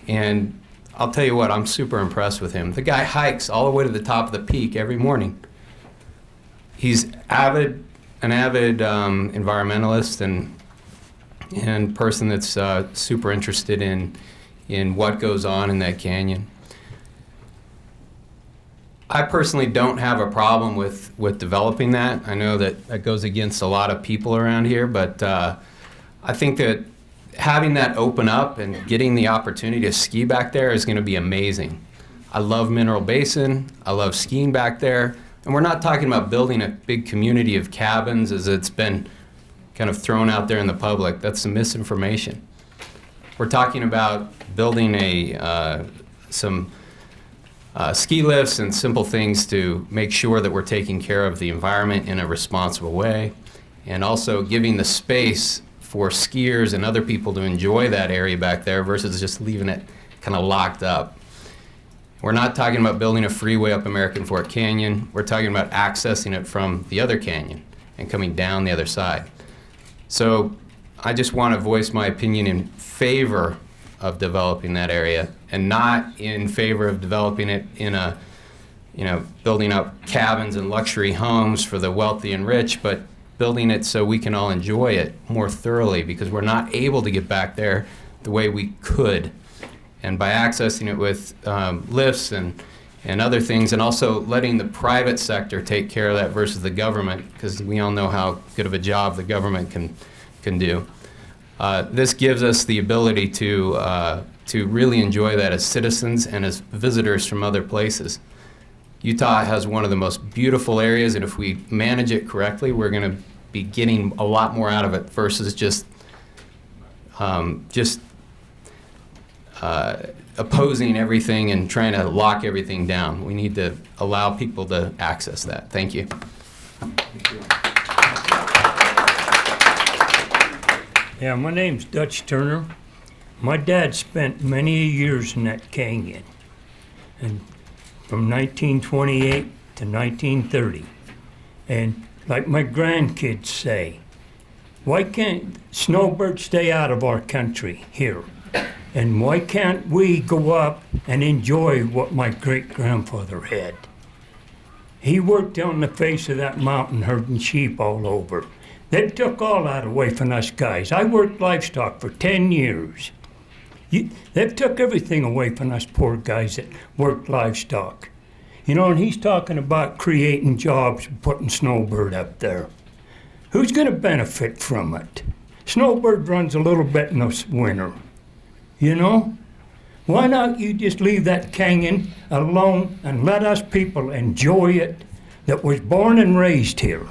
D: And I'll tell you what, I'm super impressed with him. The guy hikes all the way to the top of the peak every morning. He's an avid environmentalist and person that's super interested in what goes on in that canyon. I personally don't have a problem with developing that. I know that goes against a lot of people around here, but I think that having that open up and getting the opportunity to ski back there is going to be amazing. I love Mineral Basin. I love skiing back there. And we're not talking about building a big community of cabins as it's been kind of thrown out there in the public. That's some misinformation. We're talking about building some ski lifts and simple things to make sure that we're taking care of the environment in a responsible way, and also giving the space for skiers and other people to enjoy that area back there versus just leaving it kind of locked up. We're not talking about building a freeway up American Fork Canyon. We're talking about accessing it from the other canyon and coming down the other side. So I just want to voice my opinion in favor of developing that area, and not in favor of developing it in a, building up cabins and luxury homes for the wealthy and rich, but building it so we can all enjoy it more thoroughly, because we're not able to get back there the way we could. And by accessing it with lifts and other things, and also letting the private sector take care of that versus the government, because we all know how good of a job the government can do. This gives us the ability to really enjoy that as citizens and as visitors from other places. Utah has one of the most beautiful areas, and if we manage it correctly, we're going to be getting a lot more out of it versus just opposing everything and trying to lock everything down. We need to allow people to access that. Thank you.
A: Thank you.
F: Yeah, my name's Dutch Turner. My dad spent many years in that canyon, and from 1928 to 1930. And like my grandkids say, why can't Snowbird stay out of our country here? And why can't we go up and enjoy what my great-grandfather had? He worked on the face of that mountain herding sheep all over. They took all that away from us guys. I worked livestock for 10 years. They've took everything away from us poor guys that worked livestock. And he's talking about creating jobs and putting Snowbird up there. Who's going to benefit from it? Snowbird runs a little bit in the winter. Why not you just leave that canyon alone and let us people enjoy it that was born and raised here?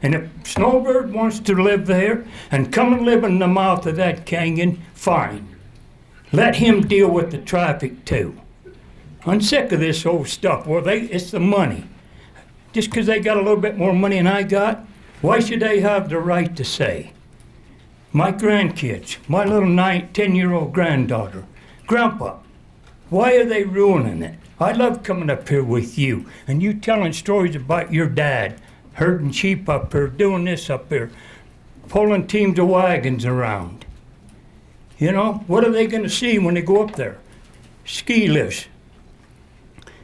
F: And if Snowbird wants to live there and come and live in the mouth of that canyon, fine. Let him deal with the traffic too. I'm sick of this old stuff. Well, it's the money. Just because they got a little bit more money than I got, why should they have the right to say? My grandkids, my little 10-year-old granddaughter, Grandpa, why are they ruining it? I love coming up here with you and you telling stories about your dad, herding sheep up here, doing this up here, pulling teams of wagons around. What are they going to see when they go up there? Ski lifts.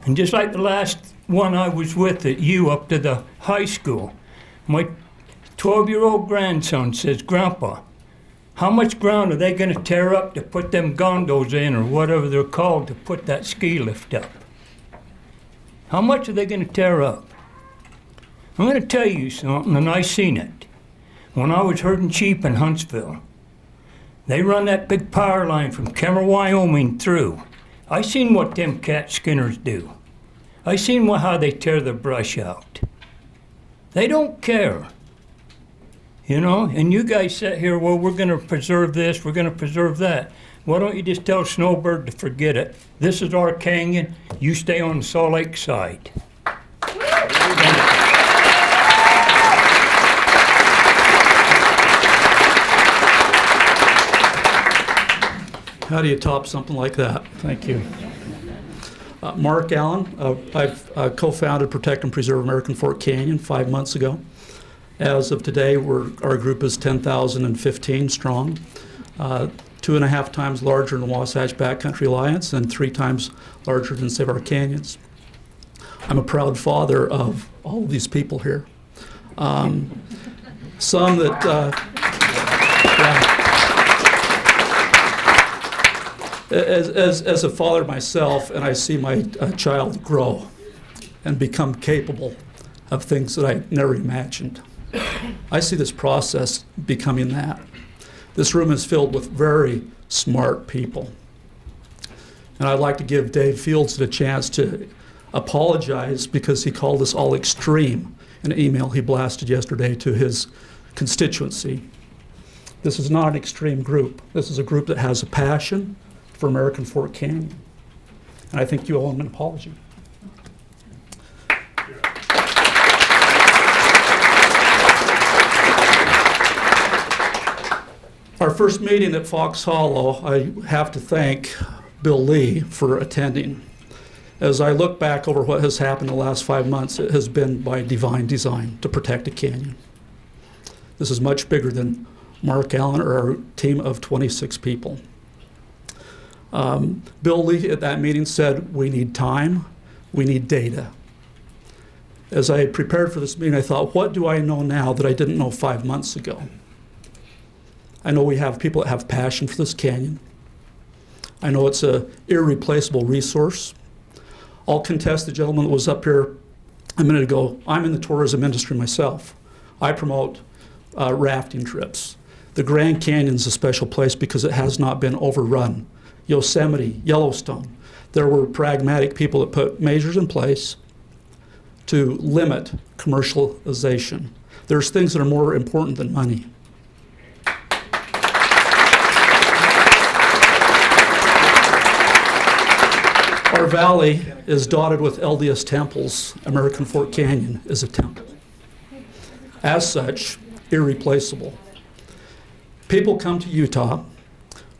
F: And just like the last one I was with at U up to the high school, my 12-year-old grandson says, Grandpa, how much ground are they going to tear up to put them gondolas in, or whatever they're called, to put that ski lift up? How much are they going to tear up? I'm going to tell you something, and I seen it. When I was herding sheep in Huntsville, they run that big power line from Kemmer, Wyoming through. I seen what them cat skinners do. I seen how they tear the brush out. They don't care. You know, and you guys sit here, well, we're going to preserve this, we're going to preserve that. Why don't you just tell Snowbird to forget it? This is our canyon. You stay on the Salt Lake side.
G: How do you top something like that? Thank you. Mark Allen, I've co-founded Protect and Preserve American Fork Canyon 5 months ago. As of today, our group is 10,015 strong, 2.5 times larger than the Wasatch Backcountry Alliance and 3 times larger than Save Our Canyons. I'm a proud father of all of these people here. Some that, as a father myself, and I see my child grow and become capable of things that I never imagined. I see this process becoming that. This room is filled with very smart people. And I'd like to give Dave Fields the chance to apologize because he called us all extreme in an email he blasted yesterday to his constituency. This is not an extreme group. This is a group that has a passion for American Fork Canyon. And I think you owe him an apology. Our first meeting at Fox Hollow, I have to thank Bill Lee for attending. As I look back over what has happened in the last 5 months, it has been by divine design to protect a canyon. This is much bigger than Mark Allen or our team of 26 people. Bill Lee at that meeting said, we need time, we need data. As I prepared for this meeting, I thought, what do I know now that I didn't know 5 months ago? I know we have people that have passion for this canyon. I know it's an irreplaceable resource. I'll contest the gentleman that was up here a minute ago. I'm in the tourism industry myself. I promote rafting trips. The Grand Canyon's a special place because it has not been overrun. Yosemite, Yellowstone, there were pragmatic people that put measures in place to limit commercialization. There's things that are more important than money. Our valley is dotted with LDS temples. American Fork Canyon is a temple. As such, irreplaceable. People come to Utah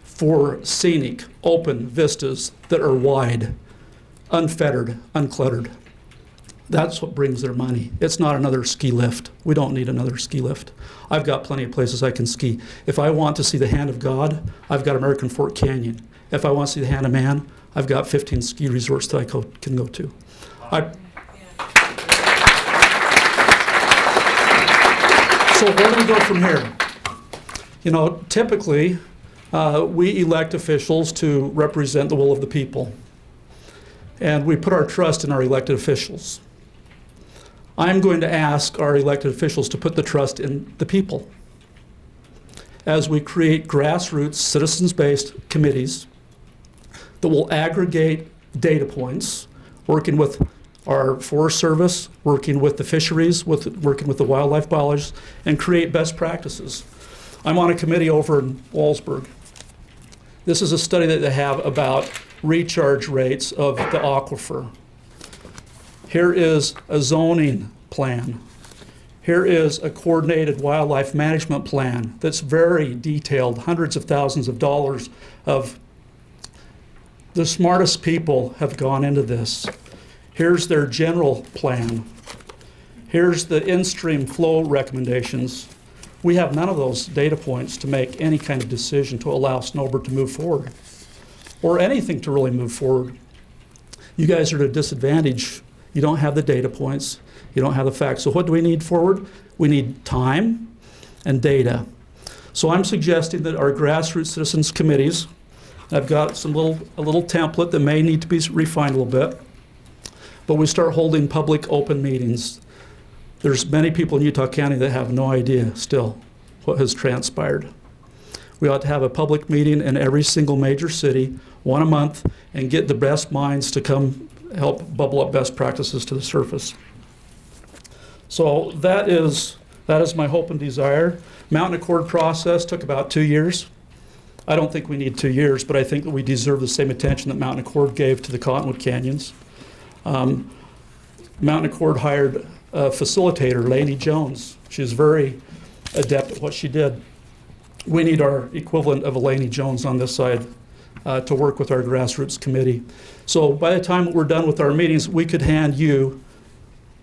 G: for scenic, open vistas that are wide, unfettered, uncluttered. That's what brings their money. It's not another ski lift. We don't need another ski lift. I've got plenty of places I can ski. If I want to see the hand of God, I've got American Fork Canyon. If I want to see the hand of man, I've got 15 ski resorts that I can go to. So where do we go from here? You know, typically, we elect officials to represent the will of the people. And we put our trust in our elected officials. I'm going to ask our elected officials to put the trust in the people. As we create grassroots, citizens-based committees that will aggregate data points, working with our Forest Service, working with the fisheries, working with the wildlife biologists, and create best practices. I'm on a committee over in Walsburg. This is a study that they have about recharge rates of the aquifer. Here is a zoning plan. Here is a coordinated wildlife management plan that's very detailed, hundreds of thousands of dollars of. The smartest people have gone into this. Here's their general plan. Here's the in-stream flow recommendations. We have none of those data points to make any kind of decision to allow Snowbird to move forward, or anything to really move forward. You guys are at a disadvantage. You don't have the data points. You don't have the facts. So what do we need forward? We need time and data. So I'm suggesting that our grassroots citizens committees, I've got a little template that may need to be refined a little bit, but we start holding public open meetings. There's many people in Utah County that have no idea still what has transpired. We ought to have a public meeting in every single major city, one a month, and get the best minds to come help bubble up best practices to the surface. So that is That is my hope and desire. Mountain Accord process took about 2 years. I don't think we need 2 years, but I think that we deserve the same attention that Mountain Accord gave to the Cottonwood Canyons. Mountain Accord hired a facilitator, Lainey Jones. She's very adept at what she did. We need our equivalent of a Lainey Jones on this side to work with our grassroots committee. So by the time we're done with our meetings, we could hand you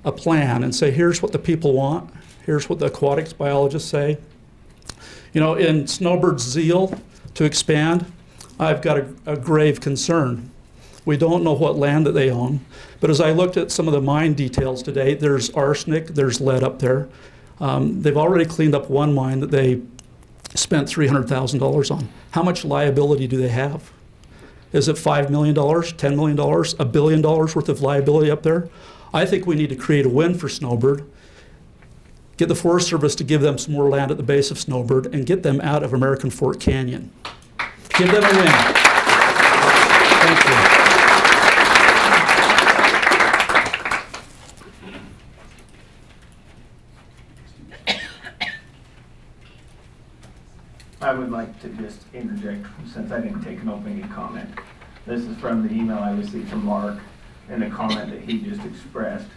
G: a plan and say, here's what the people want. Here's what the aquatics biologists say. You know, in Snowbird's zeal to expand, I've got a grave concern. We don't know what land that they own, but as I looked at some of the mine details today, there's arsenic, there's lead up there. They've already cleaned up one mine that they spent $300,000 on. How much liability do they have? Is it $5 million, $10 million, $1 billion worth of liability up there? I think we need to create a win for Snowbird, get the Forest Service to give them some more land at the base of Snowbird, and get them out of American Fork Canyon. Give them a win. Thank you.
E: I would like to just interject, since I didn't take an opening comment. This is from the email I received from Mark and the comment that he just expressed.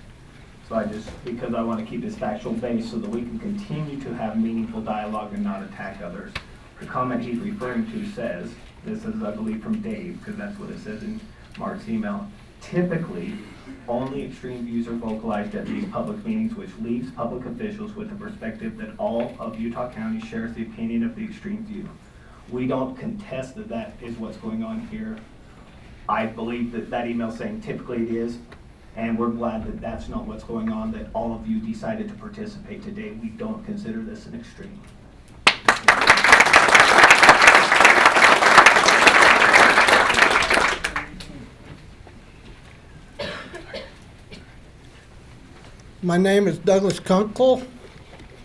E: So because I want to keep this factual based so that we can continue to have meaningful dialogue and not attack others. The comment he's referring to says, this is I believe from Dave, because that's what it says in Mark's email, typically only extreme views are vocalized at these public meetings, which leaves public officials with the perspective that all of Utah County shares the opinion of the extreme view. We don't contest that that is what's going on here. I believe that that email saying typically it is, and we're glad that that's not what's going on, that all of you decided to participate today. We don't consider this an extreme.
H: My name is Douglas Kunkel.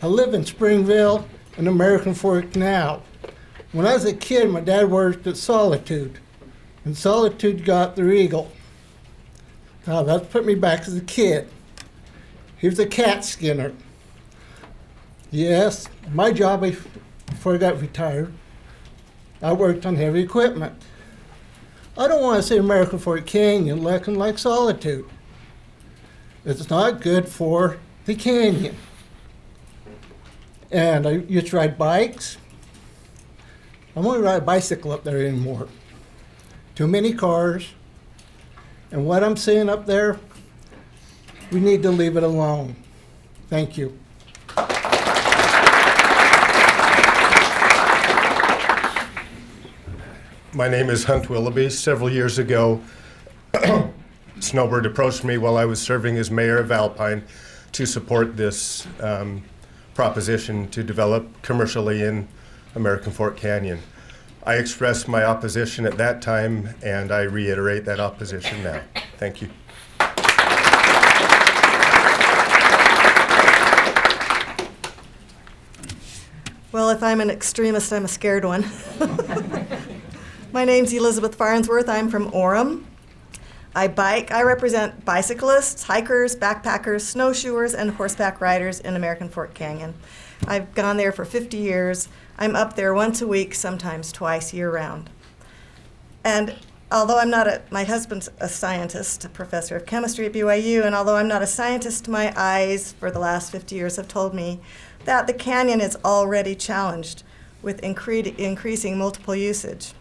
H: I live in Springville and American Fork now. When I was a kid, my dad worked at Solitude, and Solitude got the Eagle. Now that put me back as a kid. He was a cat skinner. Yes, my job before I got retired, I worked on heavy equipment. I don't want to see American Fork Canyon looking like Solitude. It's not good for the canyon. And I used to ride bikes. I won't ride a bicycle up there anymore. Too many cars. And what I'm seeing up there, we need to leave it alone. Thank you.
I: My name is Hunt Willoughby. Several years ago, Snowbird approached me while I was serving as mayor of Alpine to support this proposition to develop commercially in American Fork Canyon. I expressed my opposition at that time, and I reiterate that opposition now. Thank you.
W: Well, if I'm an extremist, I'm a scared one. My name's Elizabeth Farnsworth. I'm from Orem. I bike. I represent bicyclists, hikers, backpackers, snowshoers, and horseback riders in American Fork Canyon. I've gone there for 50 years. I'm up there once a week, sometimes twice year-round. And although my husband's a scientist, a professor of chemistry at BYU, and although I'm not a scientist, my eyes for the last 50 years have told me that the canyon is already challenged with increasing multiple usage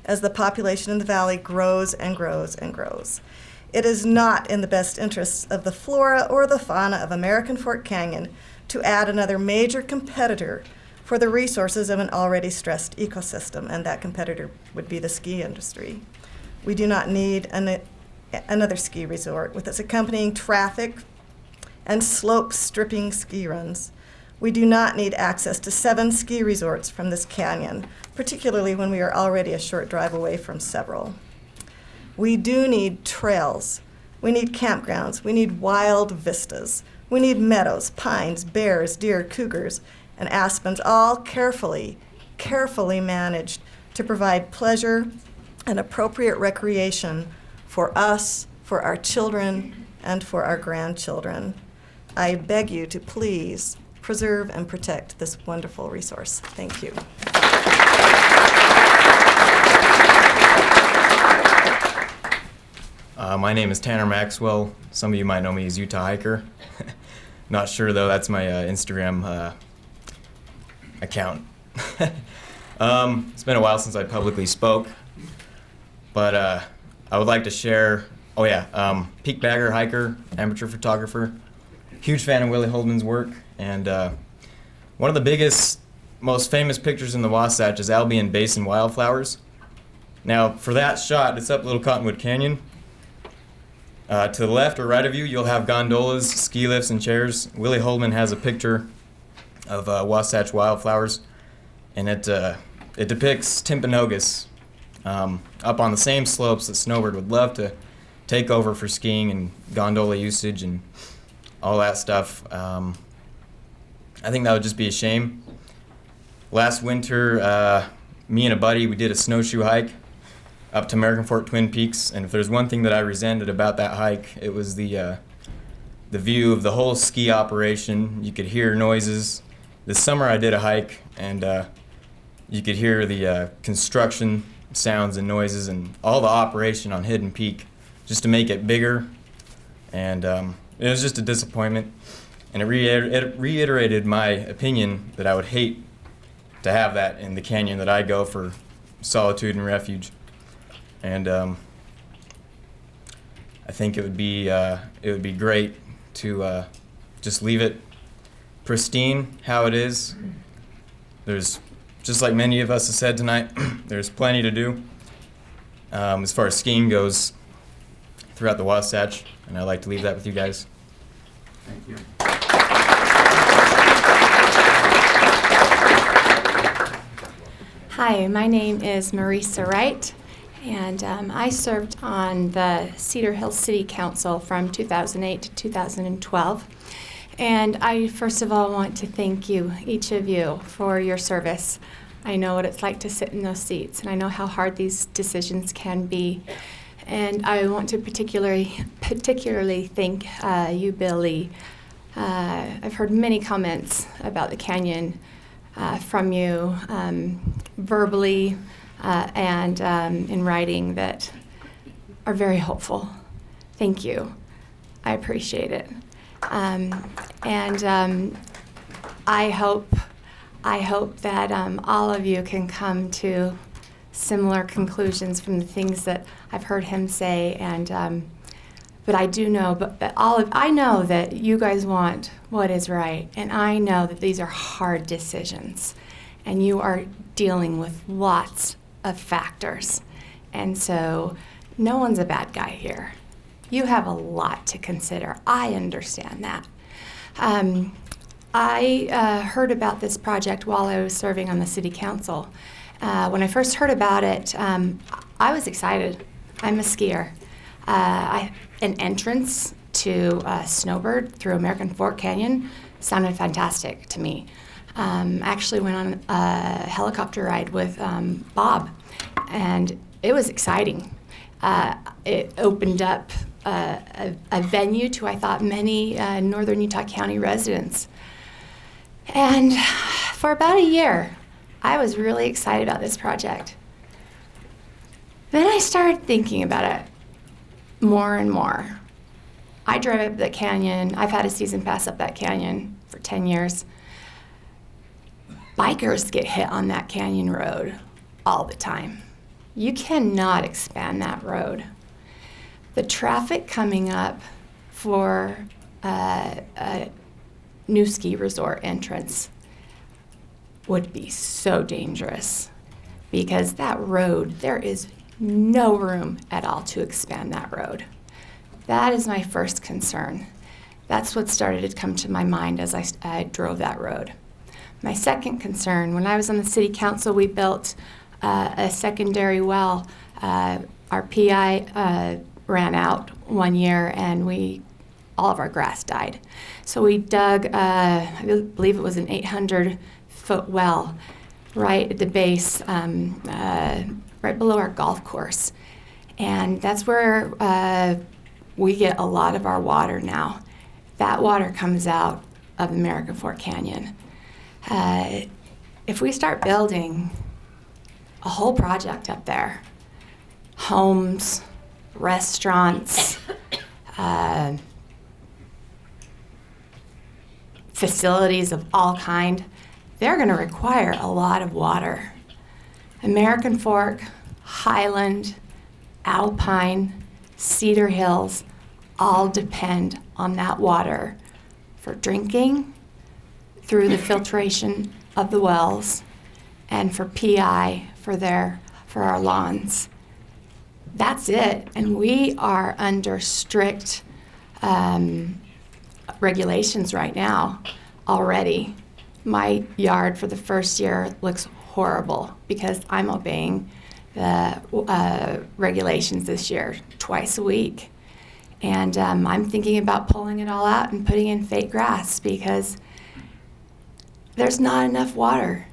W: as the population in the valley grows and grows and grows. It is not in the best interests of the flora or the fauna of American Fork Canyon to add another major competitor for the resources of an already stressed ecosystem, and that competitor would be the ski industry. We do not need another ski resort with its accompanying traffic and slope-stripping ski runs. We do not need access to 7 ski resorts from this canyon, particularly when we are already a short drive away from several. We do need trails. We need campgrounds. We need wild vistas. We need meadows, pines, bears, deer, cougars, and aspens, all carefully managed to provide pleasure and appropriate recreation for us, for our children, and for our grandchildren. I beg you to please preserve, and protect this wonderful resource. Thank you.
J: My name is Tanner Maxwell. Some of you might know me as Utah Hiker. Not sure though, that's my Instagram account. It's been a while since I publicly spoke, but I would like to share, peak bagger, hiker, amateur photographer, huge fan of Willie Holdman's work, and one of the biggest, most famous pictures in the Wasatch is Albion Basin wildflowers. Now, for that shot, it's up Little Cottonwood Canyon. To the left or right of you, you'll have gondolas, ski lifts, and chairs. Willie Holdman has a picture of Wasatch wildflowers, and it depicts Timpanogos up on the same slopes that Snowbird would love to take over for skiing and gondola usage and all that stuff. I think that would just be a shame. Last winter, me and a buddy, we did a snowshoe hike up to American Fork Twin Peaks, and if there's one thing that I resented about that hike, it was the view of the whole ski operation. You could hear noises. This summer I did a hike, and you could hear the construction sounds and noises and all the operation on Hidden Peak just to make it bigger, and it was just a disappointment, and it reiterated my opinion that I would hate to have that in the canyon that I go for solitude and refuge. And I think it would be great to just leave it pristine how it is. There's, just like many of us have said tonight, there's plenty to do as far as skiing goes throughout the Wasatch, and I'd like to leave that with you guys.
A: Thank you.
K: Hi, my name is Marisa Wright, and I served on the Cedar Hill City Council from 2008 to 2012. And I first of all want to thank you, each of you, for your service. I know what it's like to sit in those seats, and I know how hard these decisions can be. And I want to particularly thank you, Billy. I've heard many comments about the canyon from you, verbally and in writing, that are very hopeful. Thank you. I appreciate it. I hope that all of you can come to similar conclusions from the things that I've heard him say, and but I do know, I know that you guys want what is right, and I know that these are hard decisions, and you are dealing with lots of factors, and so no one's a bad guy here. You have a lot to consider. I understand that. I heard about this project while I was serving on the city council. When I first heard about it, I was excited. I'm a skier. An entrance to Snowbird through American Fork Canyon sounded fantastic to me. Actually went on a helicopter ride with Bob, and it was exciting. It opened up a venue to, I thought, many northern Utah County residents. And for about a year, I was really excited about this project. Then I started thinking about it more and more. I drive up the canyon. I've had a season pass up that canyon for 10 years. Bikers get hit on that canyon road all the time. You cannot expand that road. The traffic coming up for a new ski resort entrance would be so dangerous, because that road, there is no room at all to expand that road. That is my first concern. That's what started to come to my mind as I drove that road. My second concern, when I was on the city council, we built a secondary well. Our PI ran out one year, and all of our grass died. So we dug, I believe it was an 800-foot well right at the base, right below our golf course. And that's where we get a lot of our water now. That water comes out of American Fork Canyon. If we start building a whole project up there, homes, restaurants, facilities of all kind, they're going to require a lot of water. American Fork, Highland, Alpine, Cedar Hills all depend on that water for drinking, through the filtration of the wells, and for PI for our lawns. That's it, and we are under strict regulations right now already. My yard for the first year looks horrible because I'm obeying the regulations this year twice a week. And I'm thinking about pulling it all out and putting in fake grass because there's not enough water.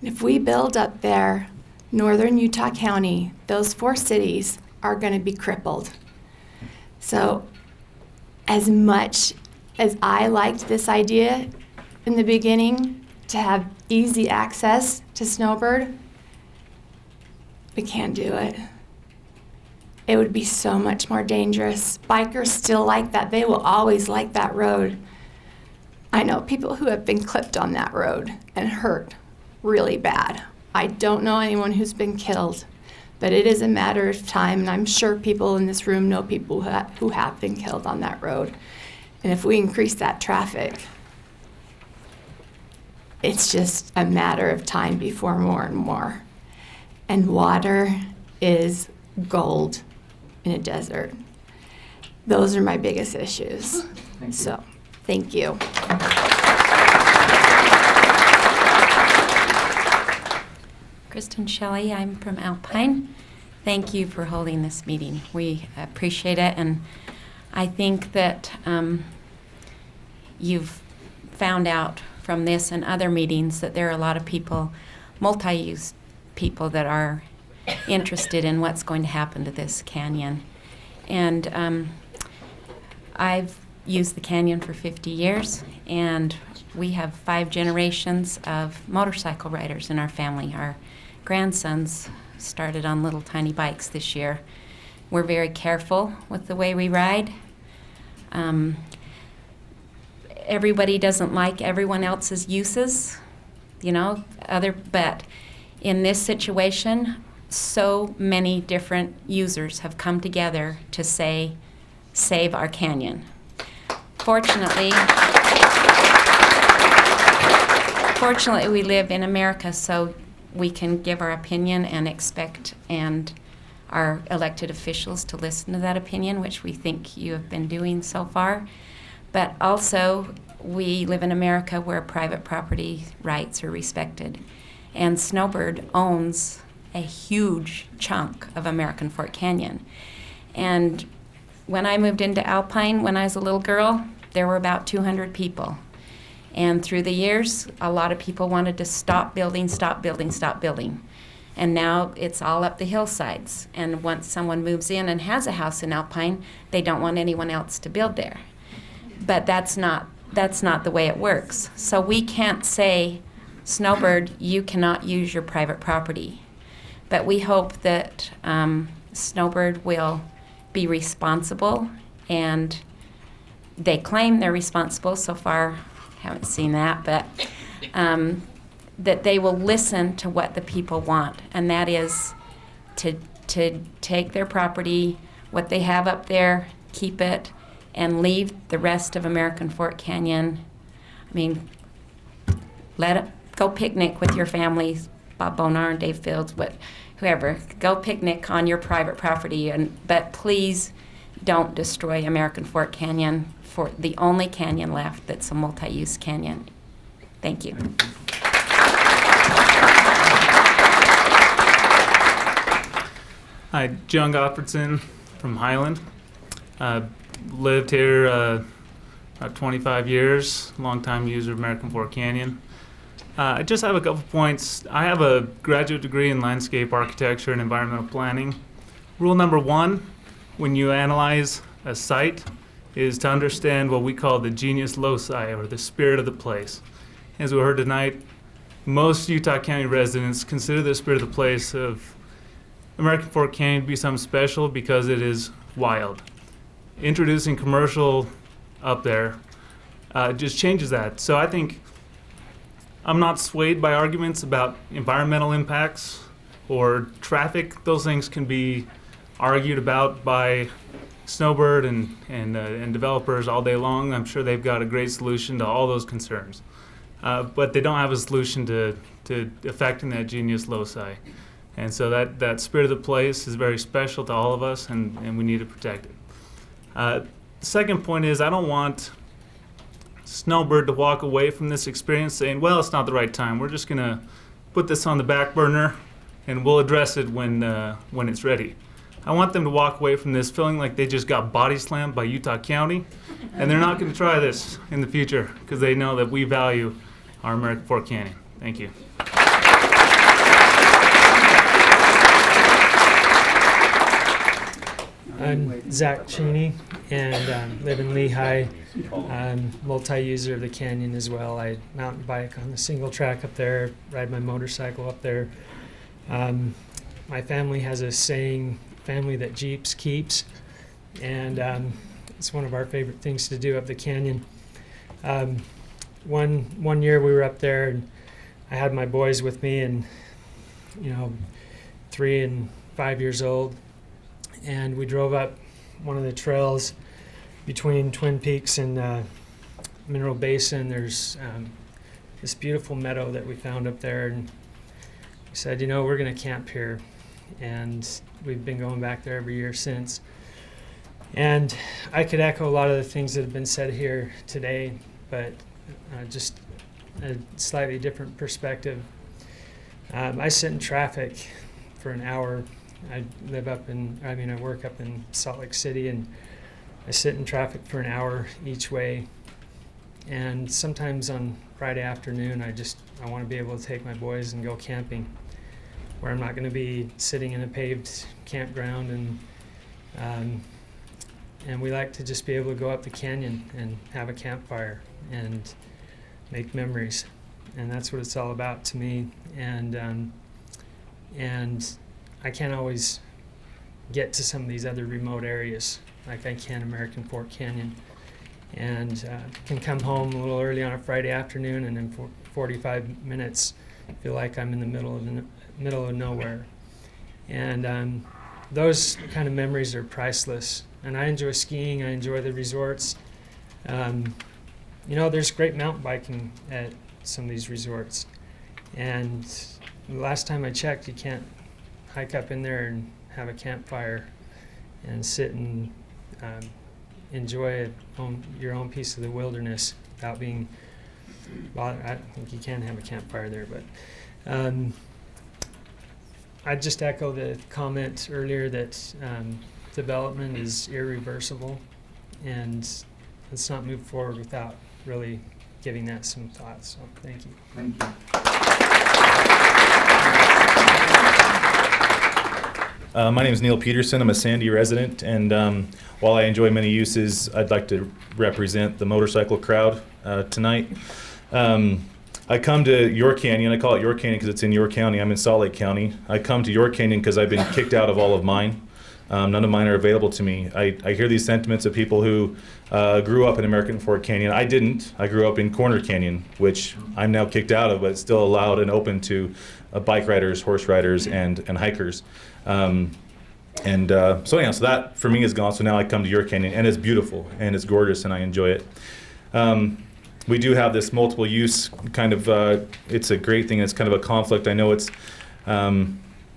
K: And if we build up there, northern Utah County, those 4 cities are going to be crippled. So as much as I liked this idea in the beginning to have easy access to Snowbird, we can't do it. It would be so much more dangerous. Bikers still like that. They will always like that road. I know people who have been clipped on that road and hurt really bad. I don't know anyone who's been killed, but it is a matter of time, and I'm sure people in this room know people who have been killed on that road. And if we increase that traffic, it's just a matter of time before more and more. And water is gold in a desert. Those are my biggest issues. So, thank you.
L: Kristen Shelley, I'm from Alpine. Thank you for holding this meeting. We appreciate it, and I think that you've found out from this and other meetings that there are a lot of people, multi-use people, that are interested in what's going to happen to this canyon. And I've used the canyon for 50 years, and we have 5 generations of motorcycle riders in our family. Our grandsons started on little tiny bikes this year. We're very careful with the way we ride. Everybody doesn't like everyone else's uses, but in this situation, so many different users have come together to say, save our canyon. Fortunately, we live in America, so we can give our opinion and expect our elected officials to listen to that opinion, which we think you have been doing so far. But also, we live in America where private property rights are respected. And Snowbird owns a huge chunk of American Fork Canyon. And when I moved into Alpine when I was a little girl, there were about 200 people. And through the years, a lot of people wanted to stop building. And now it's all up the hillsides. And once someone moves in and has a house in Alpine, they don't want anyone else to build there. But that's not the way it works. So we can't say, Snowbird, you cannot use your private property. But we hope that Snowbird will be responsible, and they claim they're responsible. So far, haven't seen that, but that they will listen to what the people want, and that is to take their property, what they have up there, keep it, and leave the rest of American Fork Canyon. I mean, let it go picnic with your families, Bob Bonar and Dave Fields, whoever. Go picnic on your private property, but please don't destroy American Fork Canyon, for the only canyon left that's a multi-use canyon. Thank you.
M: Hi, John Gottfredson from Highland. Lived here about 25 years, longtime user of American Fork Canyon. I just have a couple points. I have a graduate degree in landscape architecture and environmental planning. Rule number 1, when you analyze a site, is to understand what we call the genius loci, or the spirit of the place. As we heard tonight, most Utah County residents consider the spirit of the place of American Fork Canyon to be something special because it is wild. Introducing commercial up there just changes that. So I think I'm not swayed by arguments about environmental impacts or traffic. Those things can be argued about by Snowbird and developers all day long. I'm sure they've got a great solution to all those concerns. But they don't have a solution to affecting that genius loci. And so that spirit of the place is very special to all of us, and we need to protect it. The second point is I don't want Snowbird to walk away from this experience saying, well, it's not the right time. We're just going to put this on the back burner, and we'll address it when it's ready. I want them to walk away from this feeling like they just got body slammed by Utah County, and they're not going to try this in the future because they know that we value our American Fork Canyon. Thank you.
N: I'm Zach Cheney and live in Lehigh. I'm multi-user of the canyon as well. I mountain bike on the single track up there, ride my motorcycle up there. My family has a saying, family that Jeeps keeps, and it's one of our favorite things to do up the canyon. One year we were up there and I had my boys with me, and 3 and 5 years old, and we drove up one of the trails between Twin Peaks and Mineral Basin. There's this beautiful meadow that we found up there, and we said, we're going to camp here, and we've been going back there every year since. And I could echo a lot of the things that have been said here today, but just a slightly different perspective. I sit in traffic for an hour. I work up in Salt Lake City, and I sit in traffic for an hour each way. And sometimes on Friday afternoon, I want to be able to take my boys and go camping, where I'm not going to be sitting in a paved campground. And we like to just be able to go up the canyon and have a campfire and make memories. And that's what it's all about to me. And I can't always get to some of these other remote areas like I can American Fork Canyon. And can come home a little early on a Friday afternoon, and in 45 minutes feel like I'm in the middle of nowhere. And those kind of memories are priceless. And I enjoy skiing. I enjoy the resorts. There's great mountain biking at some of these resorts. And the last time I checked, you can't hike up in there and have a campfire and sit and enjoy your own piece of the wilderness without being bothered. I think you can have a campfire there, but I'd just echo the comment earlier that development is irreversible, and let's not move forward without really giving that some thought. So thank you.
A: Thank you.
O: My name is Neil Peterson. I'm a Sandy resident, and while I enjoy many uses, I'd like to represent the motorcycle crowd tonight. I come to your canyon. I call it your canyon because it's in your county. I'm in Salt Lake County. I come to your canyon because I've been kicked out of all of mine. None of mine are available to me. I hear these sentiments of people who grew up in American Fork Canyon. I didn't. I grew up in Corner Canyon, which I'm now kicked out of, but it's still allowed and open to bike riders, horse riders, and hikers. So that for me is gone. So now I come to your canyon, and it's beautiful and it's gorgeous, and I enjoy it. We do have this multiple use kind of. It's a great thing. It's kind of a conflict. I know it's.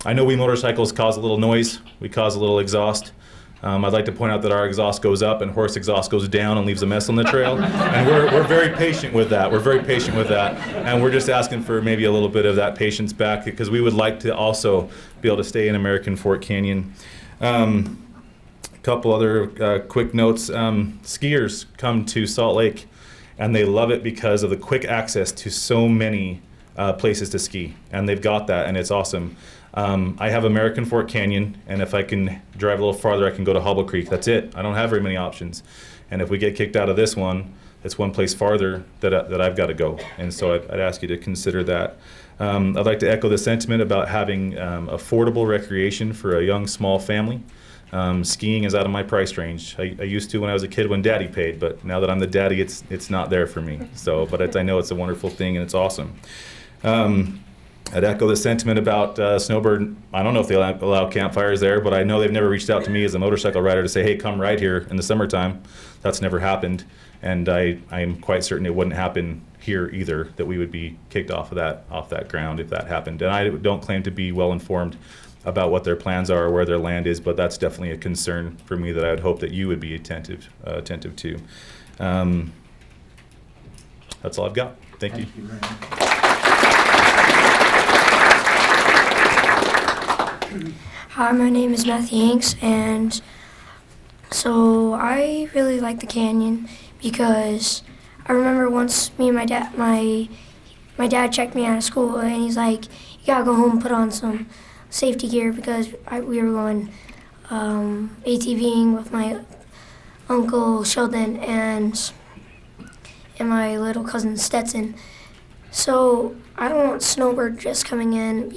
O: I know we motorcycles cause a little noise. We cause a little exhaust. I'd like to point out that our exhaust goes up and horse exhaust goes down and leaves a mess on the trail. And we're very patient with that. We're very patient with that. And we're just asking for maybe a little bit of that patience back, because we would like to also be able to stay in American Fork Canyon. A couple other quick notes. Skiers come to Salt Lake and they love it because of the quick access to so many places to ski. And they've got that, and it's awesome. I have American Fork Canyon, and if I can drive a little farther, I can go to Hobble Creek. That's it. I don't have very many options. And if we get kicked out of this one, it's one place farther that I've got to go. And so I'd ask you to consider that. I'd like to echo the sentiment about having affordable recreation for a young, small family. Skiing is out of my price range. I used to when I was a kid when Daddy paid, but now that I'm the daddy, it's not there for me. So, but I know it's a wonderful thing and it's awesome. I'd echo the sentiment about Snowbird. I don't know if they allow campfires there, but I know they've never reached out to me as a motorcycle rider to say, hey, come ride here in the summertime. That's never happened. And I am quite certain it wouldn't happen here either, that we would be kicked off that ground if that happened. And I don't claim to be well informed about what their plans are or where their land is, but that's definitely a concern for me that I would hope that you would be attentive to. That's all I've got. Thank you.
A: Very much.
P: Hi, my name is Matthew Hanks, and so I really like the canyon because I remember once me and my dad checked me out of school, and he's like, you gotta go home and put on some safety gear because we were going ATVing with my uncle Sheldon and my little cousin Stetson. So I don't want Snowbird just coming in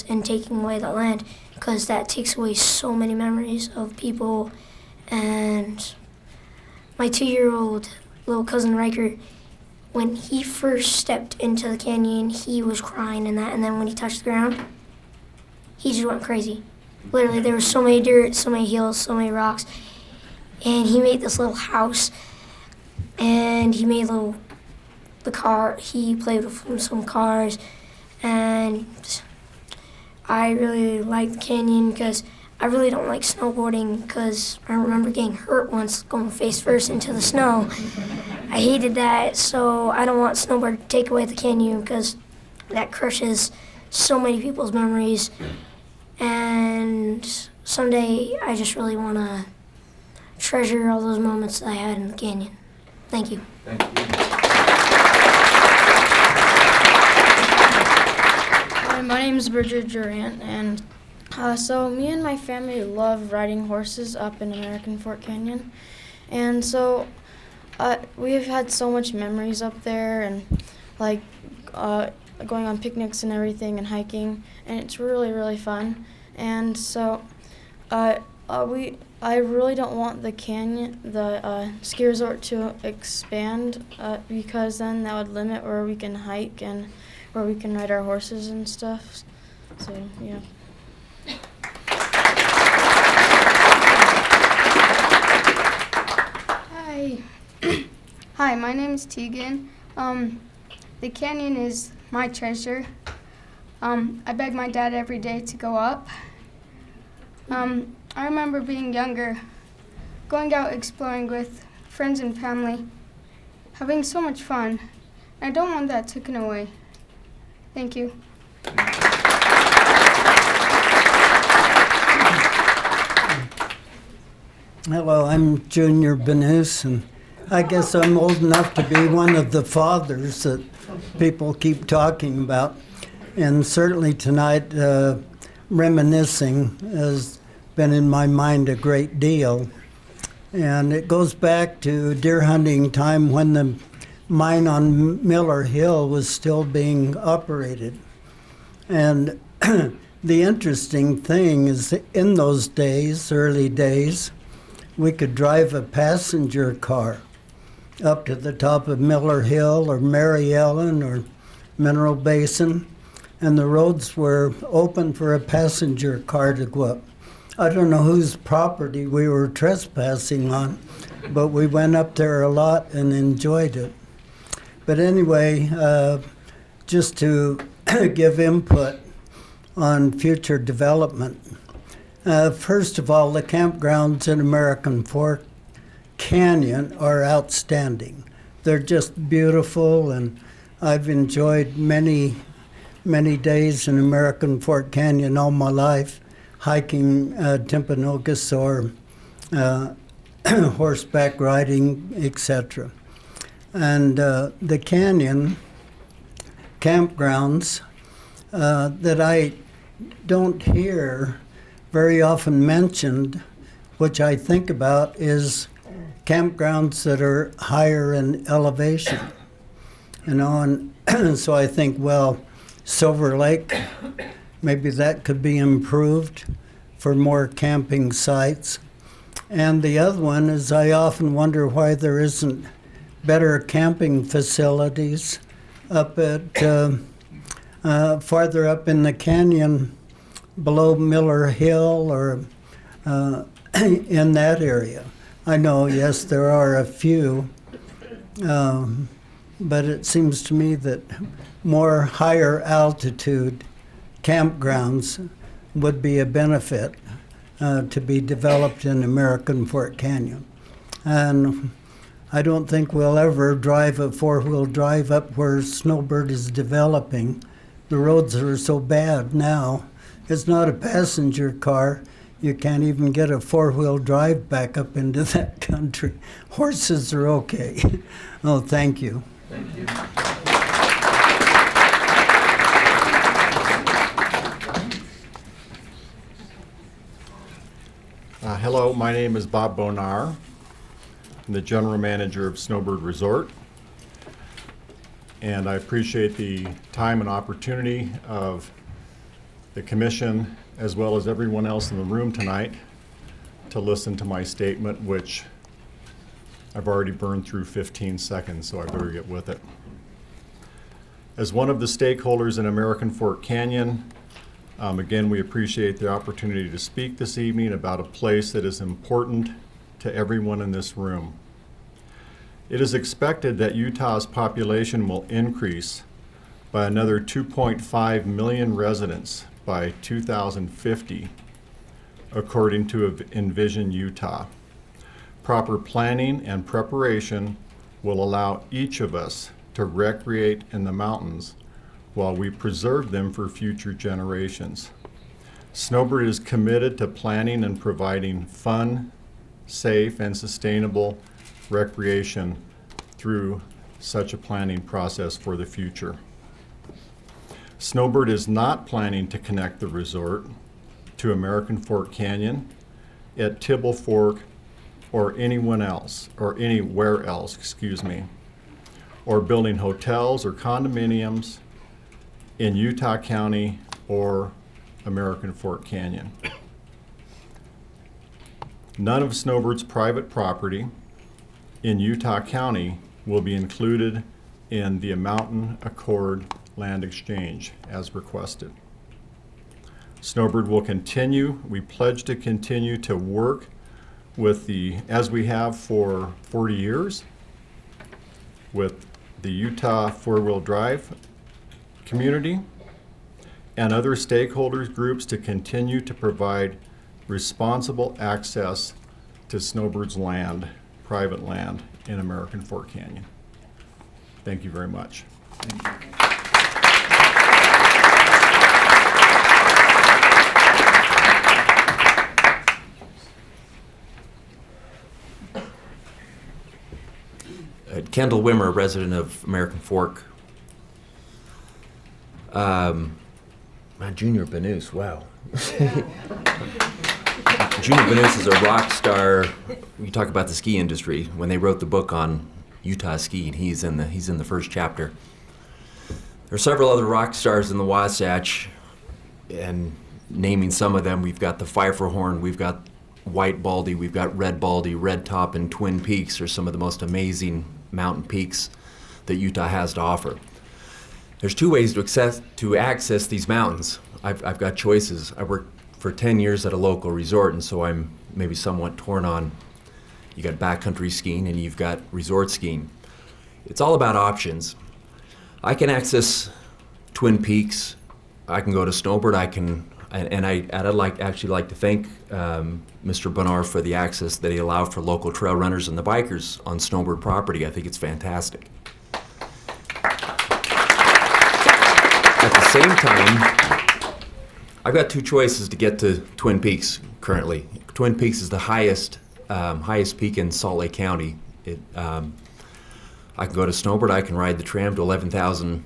P: and taking away the land, because that takes away so many memories of people. And my 2-year-old little cousin Riker, when he first stepped into the canyon, he was crying and then when he touched the ground, he just went crazy. Literally, there was so many dirt, so many hills, so many rocks, and he made this little house, and he made he played with some cars, and I really like the canyon because I really don't like snowboarding because I remember getting hurt once going face first into the snow. I hated that, so I don't want Snowbird to take away the canyon because that crushes so many people's memories. And someday I just really want to treasure all those moments that I had in the canyon. Thank you.
A: Thank you.
Q: Hi, my name is Bridget Durant, and so me and my family love riding horses up in American Fork Canyon. And so we've had so much memories up there, and like going on picnics and everything and hiking, and it's really, really fun. And so I really don't want the ski resort to expand because then that would limit where we can hike and where we can ride our horses and stuff. So, yeah.
R: Hi. Hi, my name is Tegan. The canyon is my treasure. I beg my dad every day to go up. I remember being younger, going out exploring with friends and family, having so much fun. I don't want that taken away. Thank you.
X: Hello, I'm Junior Benus, and I guess I'm old enough to be one of the fathers that people keep talking about. And certainly tonight, reminiscing has been in my mind a great deal. And it goes back to deer hunting time when the mine on Miller Hill was still being operated. And the interesting thing is in those days, early days, we could drive a passenger car up to the top of Miller Hill or Mary Ellen or Mineral Basin, and the roads were open for a passenger car to go up. I don't know whose property we were trespassing on, but we went up there a lot and enjoyed it. But anyway, just to give input on future development. First of all, the campgrounds in American Fork Canyon are outstanding. They're just beautiful, and I've enjoyed many days in American Fork Canyon all my life, hiking Timpanogos or horseback riding, etc. And the canyon campgrounds that I don't hear very often mentioned, which I think about, is campgrounds that are higher in elevation. You know, and so I think, well, Silver Lake, maybe that could be improved for more camping sites. And the other one is I often wonder why there isn't better camping facilities up at farther up in the canyon below Miller Hill or in that area. I know, yes, there are a few, but it seems to me that more higher altitude campgrounds would be a benefit to be developed in American Fork Canyon. And I don't think we'll ever drive a four-wheel drive up where Snowbird is developing. The roads are so bad now. It's not a passenger car. You can't even get a four-wheel drive back up into that country. Horses are okay. Oh, thank you.
A: Thank you.
B: Hello, my name is Bob Bonar. I'm the general manager of Snowbird Resort. And I appreciate the time and opportunity of the commission, as well as everyone else in the room tonight, to listen to my statement, which I've already burned through 15 seconds, so I better get with it. As one of the stakeholders in American Fork Canyon, again, we appreciate the opportunity to speak this evening about a place that is important to everyone in this room. It is expected that Utah's population will increase by another 2.5 million residents by 2050, according to Envision Utah. Proper planning and preparation will allow each of us to recreate in the mountains while we preserve them for future generations. Snowbird is committed to planning and providing fun, safe, and sustainable recreation through such a planning process for the future. Snowbird is not planning to connect the resort to American Fork Canyon, at Tibble Fork, or anywhere else, or building hotels or condominiums in Utah County or American Fork Canyon. None of Snowbird's private property in Utah County will be included in the Mountain Accord land exchange as requested. Snowbird will continue, we pledge to continue to work with as we have for 40 years, with the Utah four-wheel drive community and other stakeholders groups to continue to provide responsible access to Snowbird's land, private land in American Fork Canyon. Thank you very much.
A: Thank you.
S: Kendall Wimmer, resident of American Fork. Junior Banus, wow. Junior Banus is a rock star. We talk about the ski industry. When they wrote the book on Utah skiing, he's in the first chapter. There are several other rock stars in the Wasatch, and naming some of them, we've got the Pfeiffer Horn, we've got White Baldy, we've got Red Baldy, Red Top, and Twin Peaks are some of the most amazing mountain peaks that Utah has to offer. There's two ways to access these mountains. I've got choices. I worked for 10 years at a local resort, and so I'm maybe somewhat torn on. You got backcountry skiing and you've got resort skiing. It's all about options. I can access Twin Peaks. I can go to Snowbird. I'd actually like to thank Mr. Bonar for the access that he allowed for local trail runners and the bikers on Snowbird property. I think it's fantastic. At the same time, I've got two choices to get to Twin Peaks currently. Twin Peaks is the highest peak in Salt Lake County. I can go to Snowbird. I can ride the tram to 11,000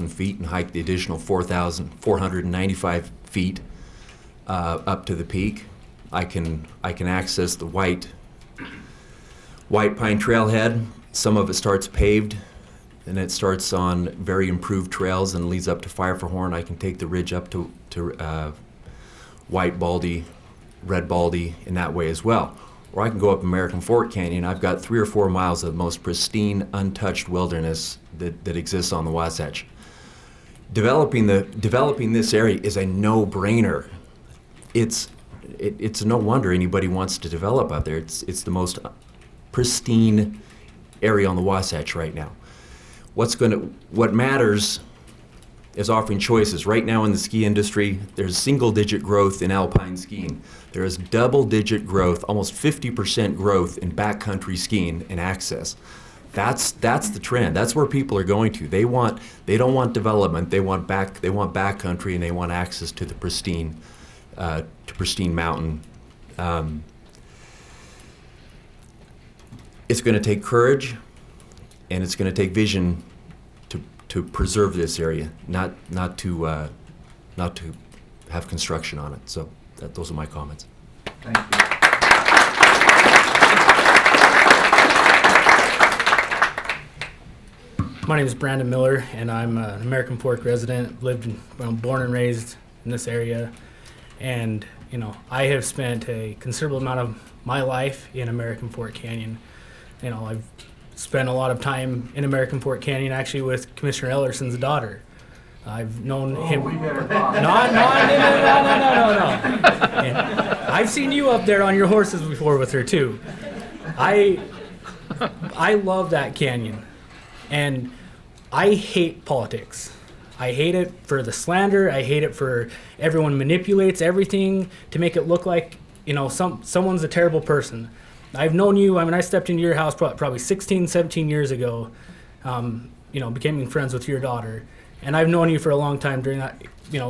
S: feet and hike the additional 4,495 feet up to the peak. I can access the White Pine Trailhead. Some of it starts paved, and it starts on very improved trails and leads up to Fire for Horn. I can take the ridge up to White Baldy, Red Baldy in that way as well. Or I can go up American Fork Canyon. I've got 3 or 4 miles of the most pristine, untouched wilderness that exists on the Wasatch. Developing this area is a no-brainer. It's no wonder anybody wants to develop out there. It's the most pristine area on the Wasatch right now. What matters is offering choices. Right now in the ski industry, there's single-digit growth in alpine skiing. There is double-digit growth, almost 50% growth in backcountry skiing and access. That's the trend. That's where people are going to. They don't want development. They want backcountry, and they want access to the pristine mountain. It's going to take courage, and it's going to take vision to preserve this area, not to have construction on it. So those are my comments.
A: Thank you.
C: My name is Brandon Miller, and I'm an American Fork resident. I'm born and raised in this area, and I have spent a considerable amount of my life in American Fork Canyon. I've spent a lot of time in American Fork Canyon, actually, with Commissioner Ellerson's daughter. I've known him.
A: We better talk.
C: No. And I've seen you up there on your horses before with her too. I love that canyon, and I hate politics. I hate it for the slander. I hate it for everyone manipulates everything to make it look like someone's a terrible person. I've known you. I stepped into your house probably 16, 17 years ago, becoming friends with your daughter. And I've known you for a long time during that,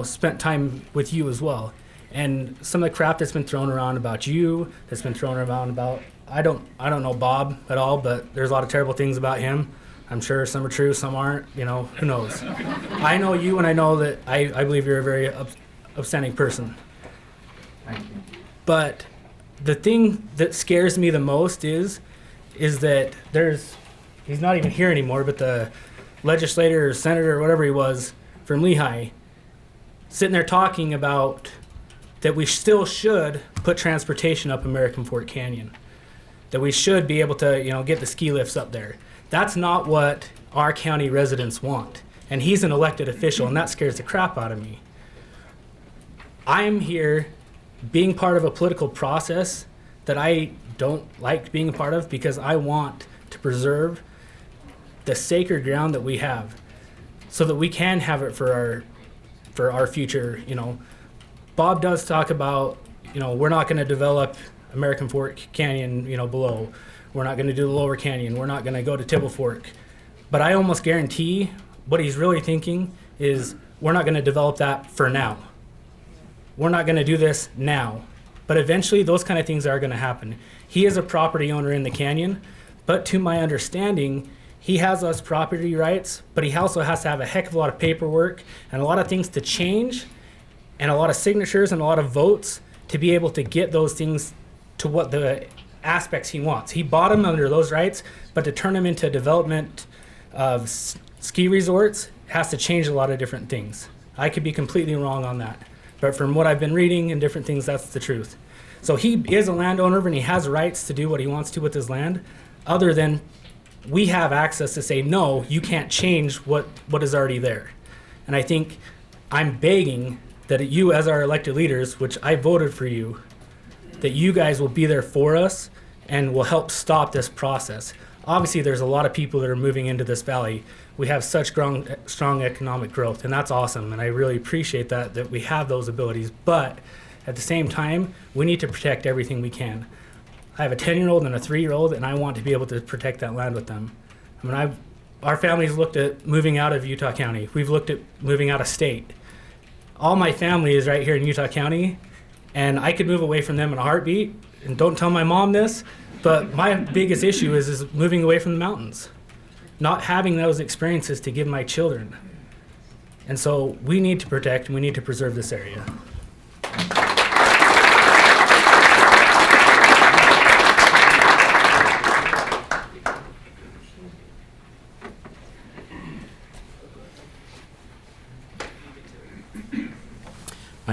C: spent time with you as well. And some of the crap that's been thrown around about you, that's been thrown around about, I don't know Bob at all, but there's a lot of terrible things about him. I'm sure some are true, some aren't, who knows. I know you, and I know that I believe you're a very upstanding person.
A: Thank you.
C: But the thing that scares me the most is that he's not even here anymore, but the legislator or senator or whatever he was from Lehigh sitting there talking about that we still should put transportation up American Fork Canyon, that we should be able to get the ski lifts up there. That's not what our county residents want, and he's an elected official, and that scares the crap out of me. I'm here being part of a political process that I don't like being a part of, because I want to preserve the sacred ground that we have so that we can have it for our future. Bob does talk about, we're not going to develop American Fork Canyon, below. We're not going to do the lower canyon. We're not going to go to Tibble Fork. But I almost guarantee what he's really thinking is we're not going to develop that for now. We're not going to do this now. But eventually those kind of things are going to happen. He is a property owner in the canyon, but to my understanding, he has those property rights, but he also has to have a heck of a lot of paperwork and a lot of things to change and a lot of signatures and a lot of votes to be able to get those things to what the aspects he wants. He bought them under those rights, but to turn them into development of ski resorts has to change a lot of different things. I could be completely wrong on that, but from what I've been reading and different things, that's the truth. So he is a landowner and he has rights to do what he wants to with his land, other than we have access to say, no, you can't change what is already there. And I think I'm begging that you, as our elected leaders, which I voted for you, that you guys will be there for us and will help stop this process. Obviously, there's a lot of people that are moving into this valley. We have such strong economic growth, and that's awesome, and I really appreciate that we have those abilities. But at the same time, we need to protect everything we can. I have a 10-year-old and a 3-year-old, and I want to be able to protect that land with them. Our family's looked at moving out of Utah County. We've looked at moving out of state. All my family is right here in Utah County, and I could move away from them in a heartbeat. And don't tell my mom this, but my biggest issue is moving away from the mountains, not having those experiences to give my children. And so we need to protect and we need to preserve this area.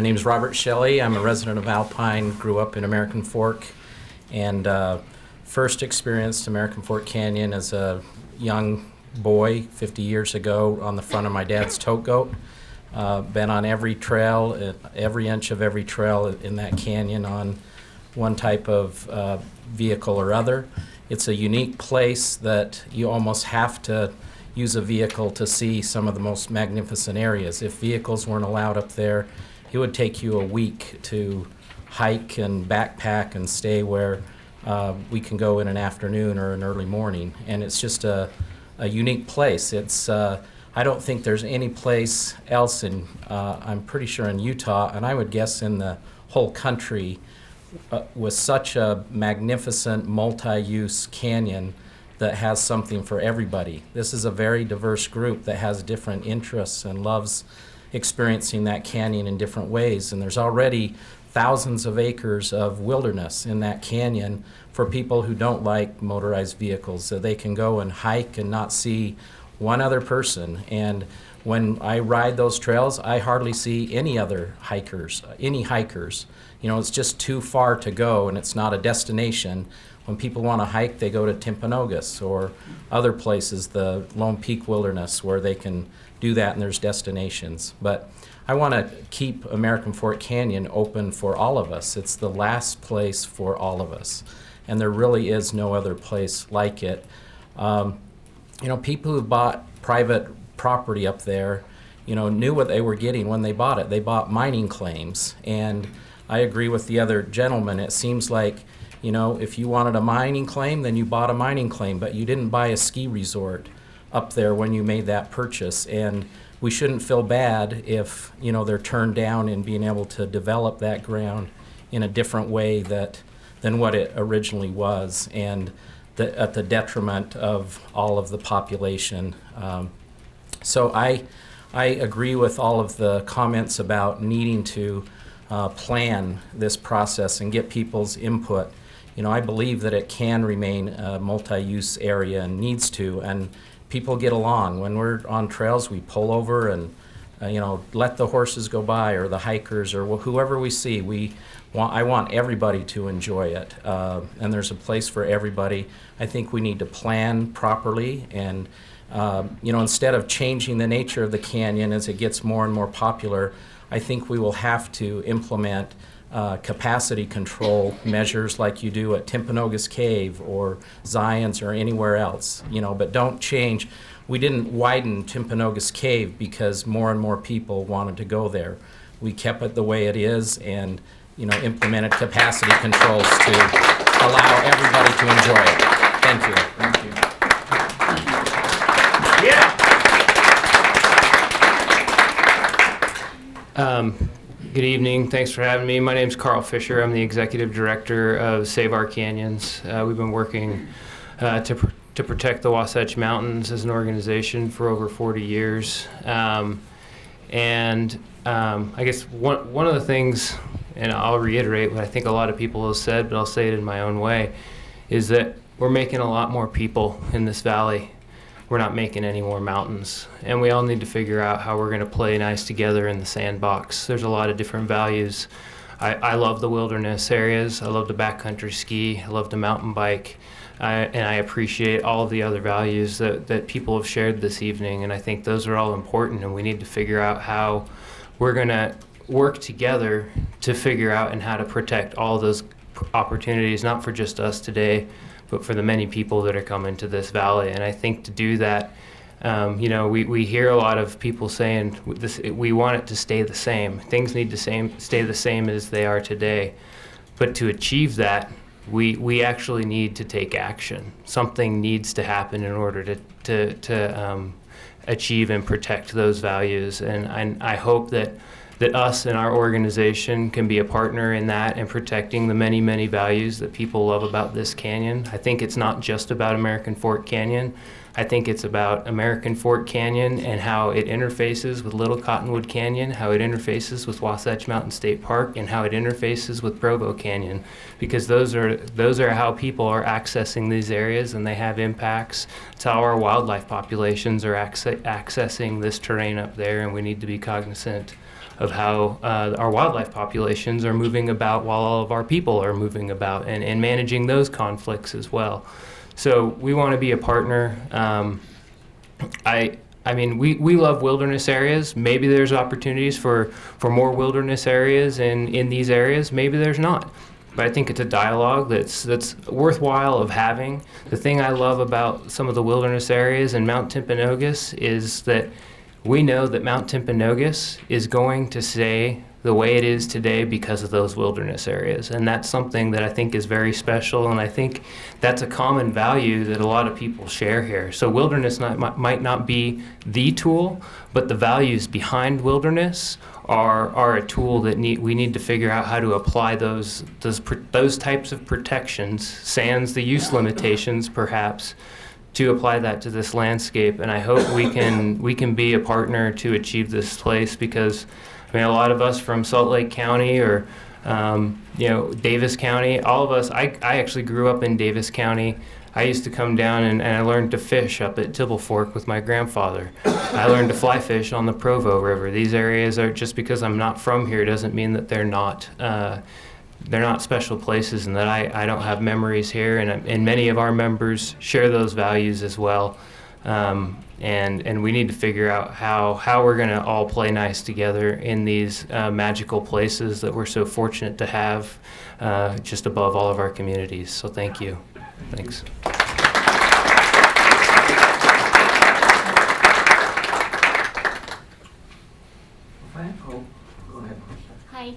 D: My name is Robert Shelley. I'm a resident of Alpine, grew up in American Fork, and first experienced American Fork Canyon as a young boy 50 years ago on the front of my dad's tote goat. Been on every trail, every inch of every trail in that canyon on one type of vehicle or other. It's a unique place that you almost have to use a vehicle to see some of the most magnificent areas. If vehicles weren't allowed up there, it would take you a week to hike and backpack and stay where we can go in an afternoon or an early morning. And it's just a unique place. It's I don't think there's any place else in, I'm pretty sure in Utah, and I would guess in the whole country, with such a magnificent multi-use canyon that has something for everybody. This is a very diverse group that has different interests and loves experiencing that canyon in different ways. And there's already thousands of acres of wilderness in that canyon for people who don't like motorized vehicles, so they can go and hike and not see one other person. And when I ride those trails, I hardly see any other hikers, any hikers. You know, it's just too far to go, and it's not a destination. When people want to hike, they go to Timpanogos or other places, the Lone Peak Wilderness, where they can do that, and there's destinations. But I want to keep American Fork Canyon open for all of us. It's the last place for all of us, and there really is no other place like it. You know, people who bought private property up there, you know, knew what they were getting when they bought it. They bought mining claims, and I agree with the other gentleman. It seems like, you know, if you wanted a mining claim, then you bought a mining claim, but you didn't buy a ski resort up there when you made that purchase. And we shouldn't feel bad if, you know, they're turned down in being able to develop that ground in a different way than what it originally was, and at the detriment of all of the population. So I agree with all of the comments about needing to plan this process and get people's input. You know, I believe that it can remain a multi-use area and needs to, and people get along. When we're on trails, we pull over and you know, let the horses go by, or the hikers, or whoever we see. I want everybody to enjoy it, and there's a place for everybody. I think we need to plan properly, and you know, instead of changing the nature of the canyon as it gets more and more popular, I think we will have to implement capacity control measures like you do at Timpanogos Cave or Zion's or anywhere else, you know, but don't change. We didn't widen Timpanogos Cave because more and more people wanted to go there. We kept it the way it is, and, you know, implemented capacity controls to allow everybody to enjoy it. Thank you. Thank you.
T: Good evening. Thanks for having me. My name's Carl Fisher. I'm the executive director of Save Our Canyons. We've been working to protect the Wasatch Mountains as an organization for over 40 years. I guess one of the things, and I'll reiterate what I think a lot of people have said, but I'll say it in my own way, is that we're making a lot more people in this valley. We're not making any more mountains. And we all need to figure out how we're going to play nice together in the sandbox. There's a lot of different values. I love the wilderness areas. I love to backcountry ski. I love to mountain bike. And I appreciate all of the other values that people have shared this evening. And I think those are all important, and we need to figure out how we're going to work together to figure out and how to protect all those opportunities, not for just us today, but for the many people that are coming to this valley. And I think to do that, you know, we hear a lot of people saying we want it to stay the same. Things need to stay the same as they are today. But to achieve that, we actually need to take action. Something needs to happen in order to achieve and protect those values. And I hope that us and our organization can be a partner in that and protecting the many, many values that people love about this canyon. I think it's not just about American Fork Canyon. I think it's about American Fork Canyon and how it interfaces with Little Cottonwood Canyon, how it interfaces with Wasatch Mountain State Park, and how it interfaces with Provo Canyon, because those are how people are accessing these areas, and they have impacts. It's how our wildlife populations are accessing this terrain up there, and we need to be cognizant of how our wildlife populations are moving about while all of our people are moving about, and managing those conflicts as well. So we want to be a partner. I mean, we love wilderness areas. Maybe there's opportunities for more wilderness areas in these areas. Maybe there's not. But I think it's a dialogue that's worthwhile of having. The thing I love about some of the wilderness areas in Mount Timpanogos is that we know that Mount Timpanogos is going to stay the way it is today because of those wilderness areas. And that's something that I think is very special, and I think that's a common value that a lot of people share here. So wilderness might not be the tool, but the values behind wilderness are a tool that we need to figure out how to apply those types of protections, sans the use limitations perhaps, to apply that to this landscape. And I hope we can be a partner to achieve this place, because I mean, a lot of us from Salt Lake County or Davis County, all of us, I actually grew up in Davis County. I used to come down and I learned to fish up at Tibble Fork with my grandfather. I learned to fly fish on the Provo River. These areas are, just because I'm not from here doesn't mean that they're not special places and that I don't have memories here. And many of our members share those values as well. And we need to figure out how we're going to all play nice together in these magical places that we're so fortunate to have just above all of our communities. So thank you. Thanks.
F: Hi,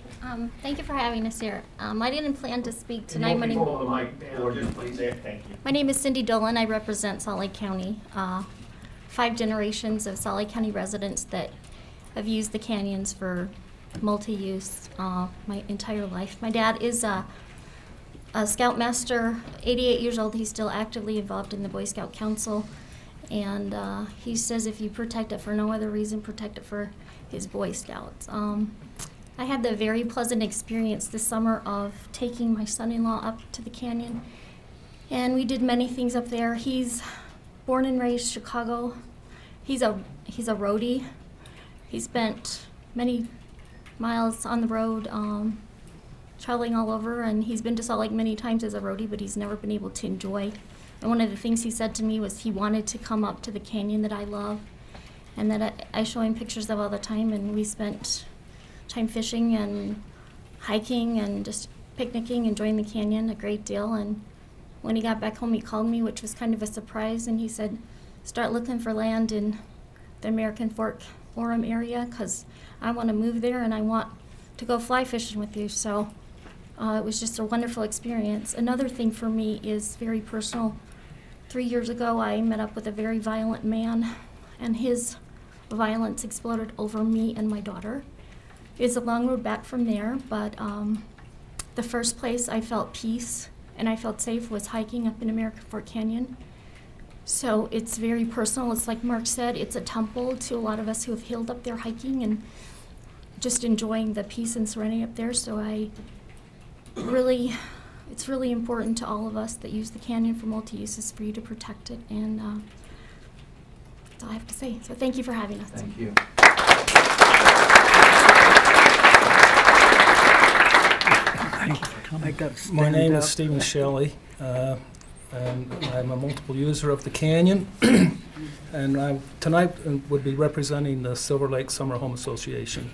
F: thank you for having us here. I didn't plan to speak tonight. My name is Cindy Dolan. I represent Salt Lake County. 5 generations of Salt Lake County residents that have used the canyons for multi-use my entire life. My dad is a Scoutmaster, 88 years old. He's still actively involved in the Boy Scout Council. And he says if you protect it for no other reason, protect it for his Boy Scouts. I had the very pleasant experience this summer of taking my son-in-law up to the canyon. And we did many things up there. He's born and raised Chicago. He's a roadie. He spent many miles on the road, traveling all over, and he's been to Salt Lake many times as a roadie, but he's never been able to enjoy. And one of the things he said to me was he wanted to come up to the canyon that I love, and that I show him pictures of all the time, and we spent time fishing and hiking and just picnicking, enjoying the canyon a great deal. And when he got back home, he called me, which was kind of a surprise, and he said, start looking for land in the American Fork, Orem area, because I want to move there and I want to go fly fishing with you. So it was just a wonderful experience. Another thing for me is very personal. 3 years ago, I met up with a very violent man, and his violence exploded over me and my daughter. It's a long road back from there, but the first place I felt peace and I felt safe was hiking up in American Fork Canyon. So it's very personal. It's like Mark said, it's a temple to a lot of us who have healed up there hiking and just enjoying the peace and serenity up there. So it's really important to all of us that use the canyon for multi-uses for you to protect it. And that's all I have to say. So thank you for having us.
A: Thank you.
G: My name is Stephen Shelley, and I'm a multiple user of the canyon. And tonight would be representing the Silver Lake Summer Home Association.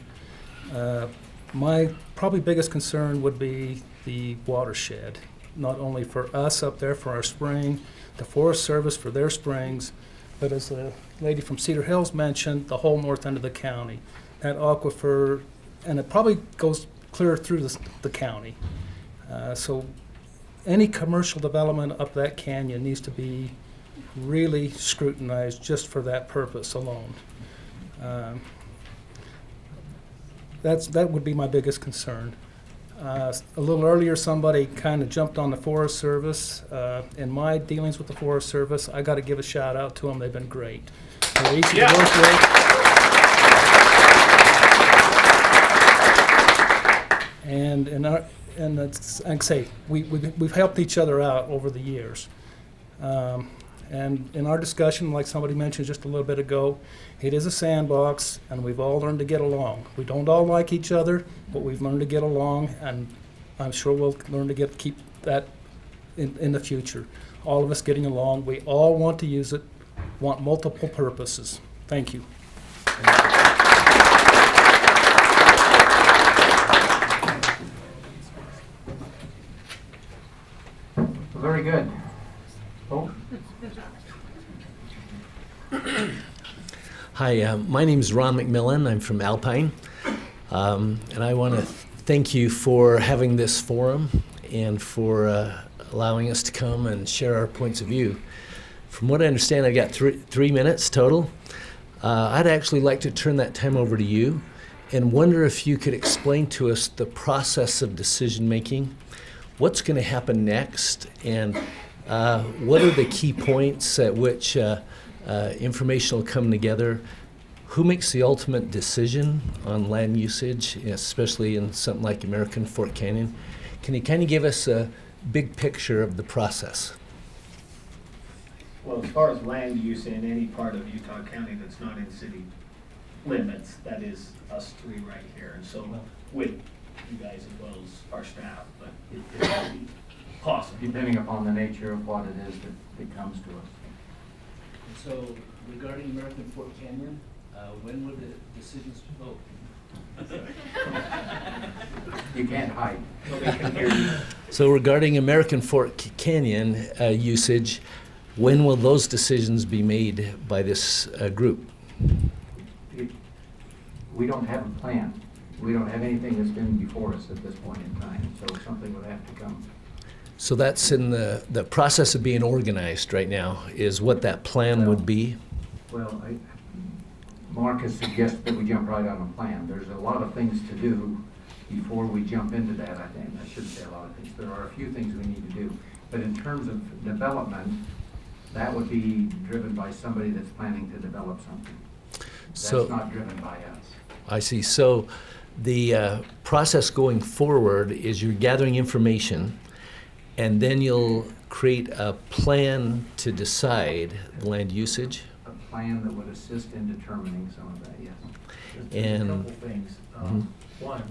G: My probably biggest concern would be the watershed, not only for us up there for our spring, the Forest Service for their springs, but as the lady from Cedar Hills mentioned, the whole north end of the county. That aquifer, and it probably goes clear through the county. So any commercial development up that canyon needs to be really scrutinized just for that purpose alone. That would be my biggest concern. A little earlier, somebody kind of jumped on the Forest Service. In my dealings with the Forest Service, I got to give a shout out to them. They've been great. They're easy to work with. And it's, like I say, we've helped each other out over the years. And in our discussion, like somebody mentioned just a little bit ago, it is a sandbox, and we've all learned to get along. We don't all like each other, but we've learned to get along, and I'm sure we'll learn to keep that in the future. All of us getting along. We all want to use it, want multiple purposes. Thank you.
A: Very good. Oh.
E: Hi, my name is Ron McMillan. I'm from Alpine. And I want to thank you for having this forum and for allowing us to come and share our points of view. From what I understand, I got 3 minutes total. I'd actually like to turn that time over to you and wonder if you could explain to us the process of decision making, what's going to happen next, and what are the key points at which information will come together? Who makes the ultimate decision on land usage, especially in something like American Fork Canyon? Can you kind of give us a big picture of the process?
H: Well, as far as land use in any part of Utah County that's not in city limits, that is us three right here. And so with you guys as well as our staff, but it will be possible.
A: Depending upon the nature of what it is that comes to us.
U: So regarding American Fork Canyon, when were the decisions? Oh.
A: You can't hide.
H: Nobody can hear you.
E: So regarding American Fork Canyon usage, when will those decisions be made by this group?
A: We don't have a plan. We don't have anything that's been before us at this point in time, so something would have to come.
E: So that's in the process of being organized right now, is what that plan would be?
A: Well, Mark has suggested that we jump right on a plan. There's a lot of things to do before we jump into that, I think. I shouldn't say a lot of things. There are a few things we need to do. But in terms of development, that would be driven by somebody that's planning to develop something. That's not driven by us.
E: I see. So the process going forward is you're gathering information, and then you'll create a plan to decide land usage.
A: A plan that would assist in determining some of that, yes.
H: There's a couple things. One,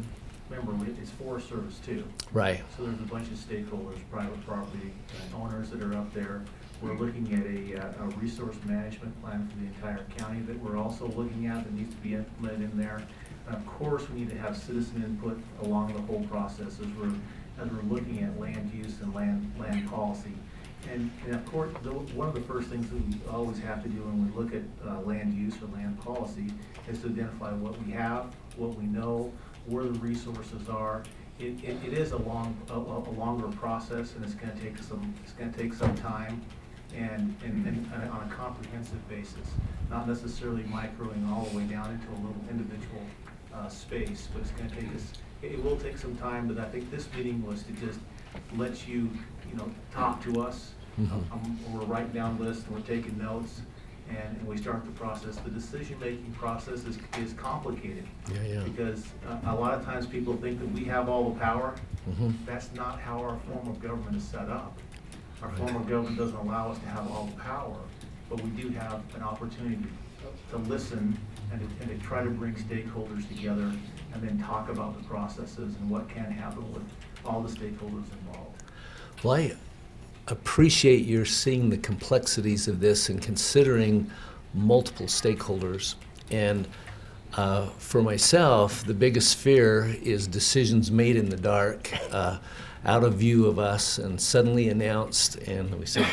H: remember, it's Forest Service too.
E: Right.
H: So there's a bunch of stakeholders, private property owners that are up there. We're looking at a resource management plan for the entire county that we're also looking at that needs to be implemented in there. And of course, we need to have citizen input along the whole process as we're looking at land use and land policy. And of course, one of the first things that we always have to do when we look at land use or land policy is to identify what we have, what we know, where the resources are. It is a longer process, and it's going to take some time, and on a comprehensive basis, not necessarily microing all the way down into a little individual space, but it's going to take us. It will take some time, but I think this meeting was to just let you talk to us. We're writing down lists and we're taking notes, and we start the process. The decision-making process is complicated because a lot of times people think that we have all the power. That's not how our form of government is set up. Our form of government doesn't allow us to have all the power, but we do have an opportunity to listen and to try to bring stakeholders together and then talk about the processes and what can happen with all the stakeholders involved.
E: Well, I appreciate your seeing the complexities of this and considering multiple stakeholders. And for myself, the biggest fear is decisions made in the dark, out of view of us and suddenly announced. And we said,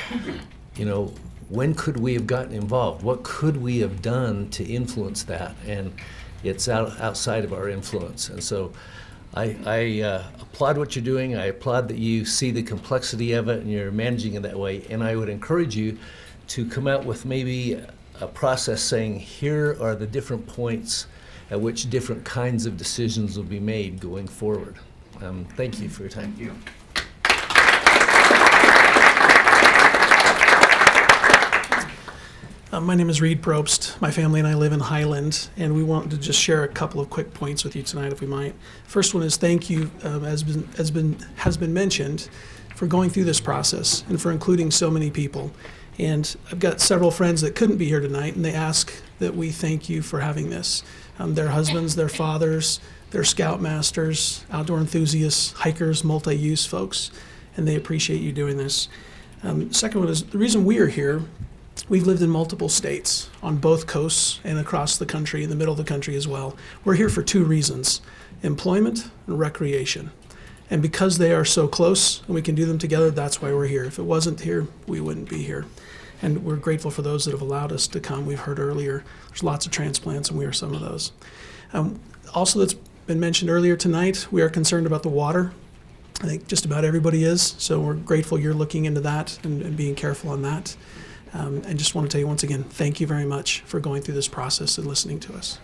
E: when could we have gotten involved? What could we have done to influence that? And it's outside of our influence. And so I applaud what you're doing. I applaud that you see the complexity of it and you're managing it that way. And I would encourage you to come out with maybe a process saying, here are the different points at which different kinds of decisions will be made going forward. Thank you for your time.
A: Thank you.
V: My name is Reed Probst. My family and I live in Highland, and we wanted to just share a couple of quick points with you tonight, if we might. First one is thank you, has been mentioned, for going through this process and for including so many people. And I've got several friends that couldn't be here tonight, and they ask that we thank you for having this. Their husbands, their fathers, their scoutmasters, outdoor enthusiasts, hikers, multi-use folks, and they appreciate you doing this. Second one is the reason we are here. We've lived in multiple states on both coasts and across the country, in the middle of the country as well. We're here for two reasons: employment and recreation. And because they are so close and we can do them together, that's why we're here. If it wasn't here, we wouldn't be here. And we're grateful for those that have allowed us to come. We've heard earlier, there's lots of transplants, and we are some of those. Also, that's been mentioned earlier tonight, we are concerned about the water. I think just about everybody is, so we're grateful you're looking into that and being careful on that. And just want to tell you once again, thank you very much for going through this process and listening to us.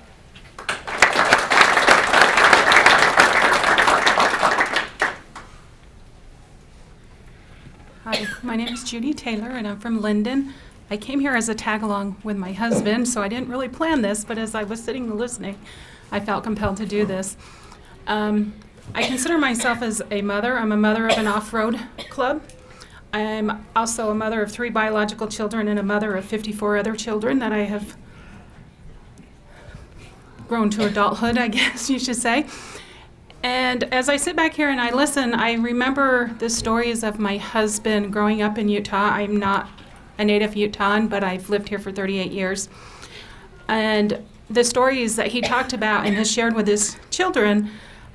I: Hi, my name is Judy Taylor, and I'm from Linden. I came here as a tag-along with my husband, so I didn't really plan this, but as I was sitting and listening, I felt compelled to do this. I consider myself as a mother. I'm a mother of an off-road club. I'm also a mother of 3 biological children and a mother of 54 other children that I have grown to adulthood, I guess you should say. And as I sit back here and I listen, I remember the stories of my husband growing up in Utah. I'm not a native Utahn, but I've lived here for 38 years. And the stories that he talked about and has shared with his children,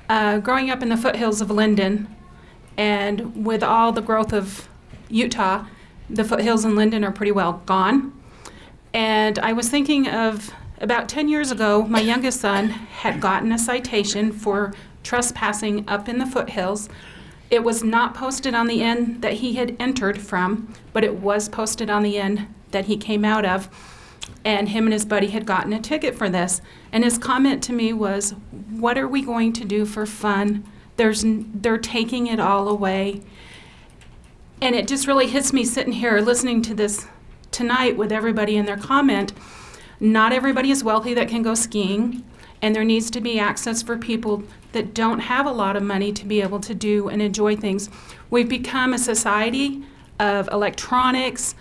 I: growing up in the foothills of Linden, and with all the growth of Utah, the foothills in Linden are pretty well gone. And I was thinking of about 10 years ago, my youngest son had gotten a citation for trespassing up in the foothills. It was not posted on the end that he had entered from, but it was posted on the end that he came out of. And him and his buddy had gotten a ticket for this. And his comment to me was, what are we going to do for fun? They're taking it all away. And it just really hits me sitting here listening to this tonight with everybody in their comment. Not everybody is wealthy that can go skiing, and there needs to be access for people that don't have a lot of money to be able to do and enjoy things. We've become a society of electronics,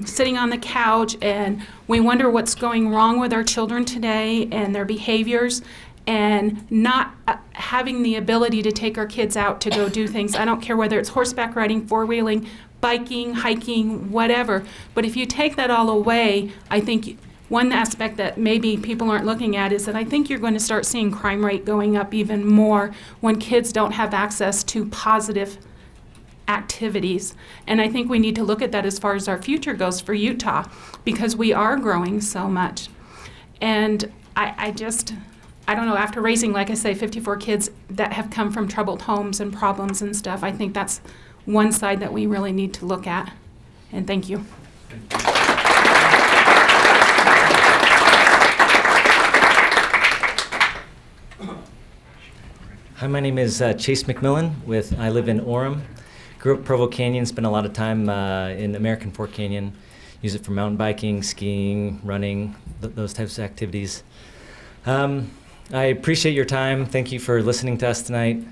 I: sitting on the couch, and we wonder what's going wrong with our children today and their behaviors, and not having the ability to take our kids out to go do things. I don't care whether it's horseback riding, four-wheeling, biking, hiking, whatever. But if you take that all away, I think one aspect that maybe people aren't looking at is that I think you're going to start seeing crime rate going up even more when kids don't have access to positive activities. And I think we need to look at that as far as our future goes for Utah, because we are growing so much. And I don't know, after raising, like I say, 54 kids that have come from troubled homes and problems and stuff, I think that's one side that we really need to look at. And thank you.
J: Hi, my name is Chase McMillan. I live in Orem. Grew up Provo Canyon, spent a lot of time in American Fork Canyon. Use it for mountain biking, skiing, running, those types of activities. I appreciate your time. Thank you for listening to us tonight.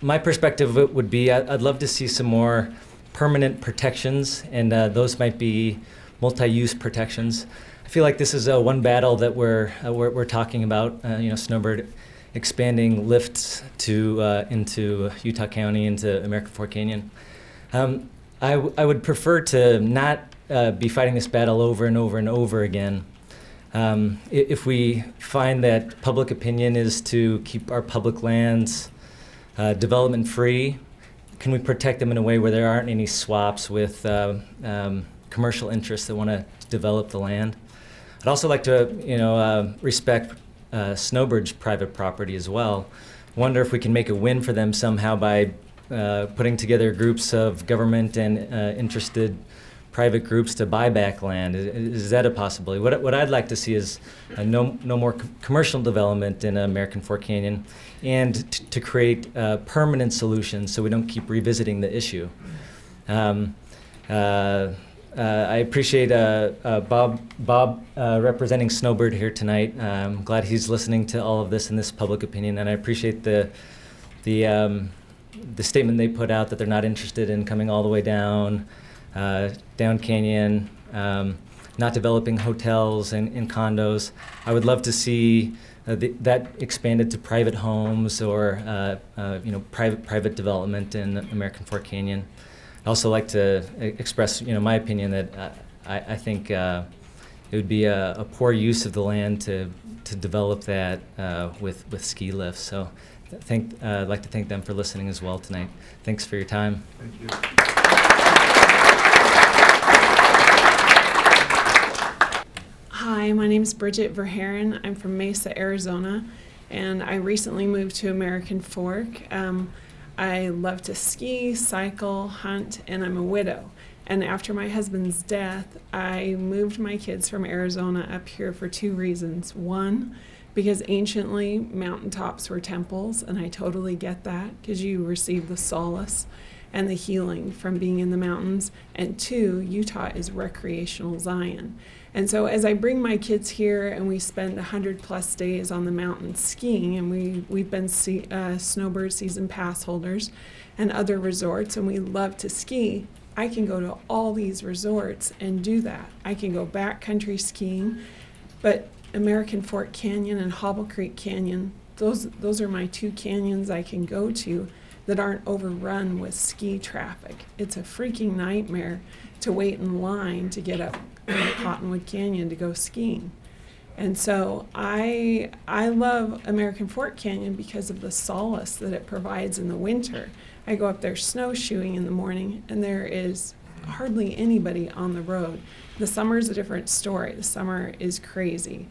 J: My perspective would be I'd love to see some more permanent protections, and those might be multi-use protections. I feel like this is one battle that we're talking about. Snowbird expanding lifts into Utah County, into American Fork Canyon. I would prefer to not be fighting this battle over and over and over again. If we find that public opinion is to keep our public lands development free, can we protect them in a way where there aren't any swaps with commercial interests that want to develop the land? I'd also like to, respect Snowbird's private property as well. Wonder if we can make a win for them somehow by putting together groups of government and interested private groups to buy back land. Is that a possibility? What I'd like to see is no more commercial development in American Fork Canyon, and to create permanent solutions so we don't keep revisiting the issue. I appreciate Bob representing Snowbird here tonight. I'm glad he's listening to all of this in this public opinion, and I appreciate the the statement they put out that they're not interested in coming all the way down canyon, not developing hotels and condos. I would love to see that expanded to private homes or private development in American Fork Canyon. I'd also like to express my opinion that I think it would be a poor use of the land to develop that with ski lifts. So I'd like to thank them for listening as well tonight. Thanks for your time.
A: Thank you.
K: Hi, my name is Bridget Verheeren. I'm from Mesa, Arizona, and I recently moved to American Fork. I love to ski, cycle, hunt, and I'm a widow. And after my husband's death, I moved my kids from Arizona up here for 2 reasons. One, because anciently mountaintops were temples, and I totally get that because you receive the solace and the healing from being in the mountains. And 2, Utah is recreational Zion. And so as I bring my kids here and we spend 100+ days on the mountain skiing, and we've been Snowbird season pass holders and other resorts, and we love to ski, I can go to all these resorts and do that. I can go backcountry skiing, but American Fork Canyon and Hobble Creek Canyon, those are my 2 canyons I can go to that aren't overrun with ski traffic. It's a freaking nightmare to wait in line to get up Cottonwood Canyon to go skiing. And so I love American Fork Canyon because of the solace that it provides in the winter. I go up there snowshoeing in the morning, and there is hardly anybody on the road. The summer is a different story. The summer is crazy.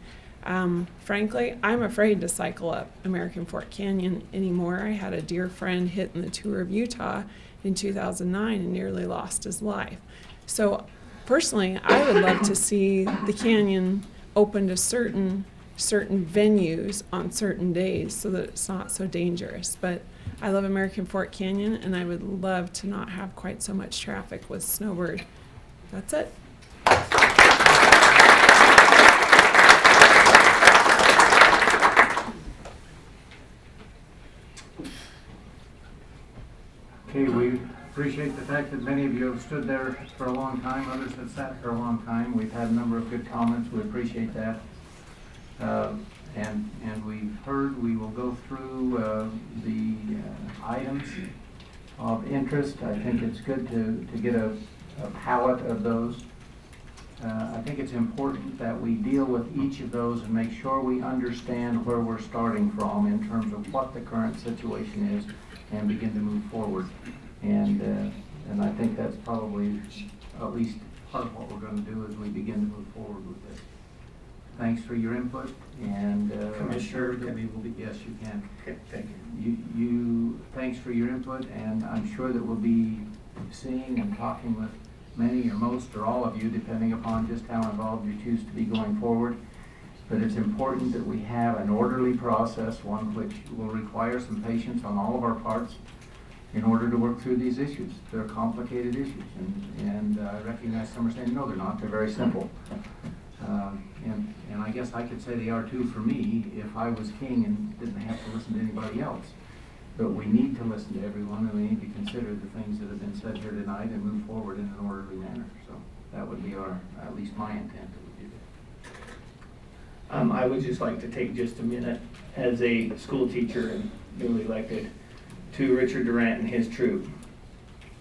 K: Frankly, I'm afraid to cycle up American Fork Canyon anymore. I had a dear friend hit in the tour of Utah in 2009 and nearly lost his life. So personally, I would love to see the canyon open to certain venues on certain days so that it's not so dangerous. But I love American Fork Canyon, and I would love to not have quite so much traffic with Snowbird. That's it.
A: Okay, we appreciate the fact that many of you have stood there for a long time, others have sat for a long time. We've had a number of good comments. We appreciate that. And we've heard, we will go through the items of interest. I think it's good to get a palette of those. I think it's important that we deal with each of those and make sure we understand where we're starting from in terms of what the current situation is and begin to move forward. And I think that's probably at least part of what we're going to do as we begin to move forward with this. Thanks for your input, and
H: Commissioner,
A: that we will be, yes, you can.
H: Okay, thank you.
A: Thanks for your input, and I'm sure that we'll be seeing and talking with many or most or all of you, depending upon just how involved you choose to be going forward. But it's important that we have an orderly process, one which will require some patience on all of our parts in order to work through these issues. They're complicated issues, and I recognize some are saying, no, they're not, they're very simple. And I guess I could say they are too for me if I was king and didn't have to listen to anybody else. But we need to listen to everyone, and we need to consider the things that have been said here tonight and move forward in an orderly manner. So that would be at least my intent that we do that.
L: I would just like to take just a minute as a school teacher and newly elected to Richard Durant and his troop.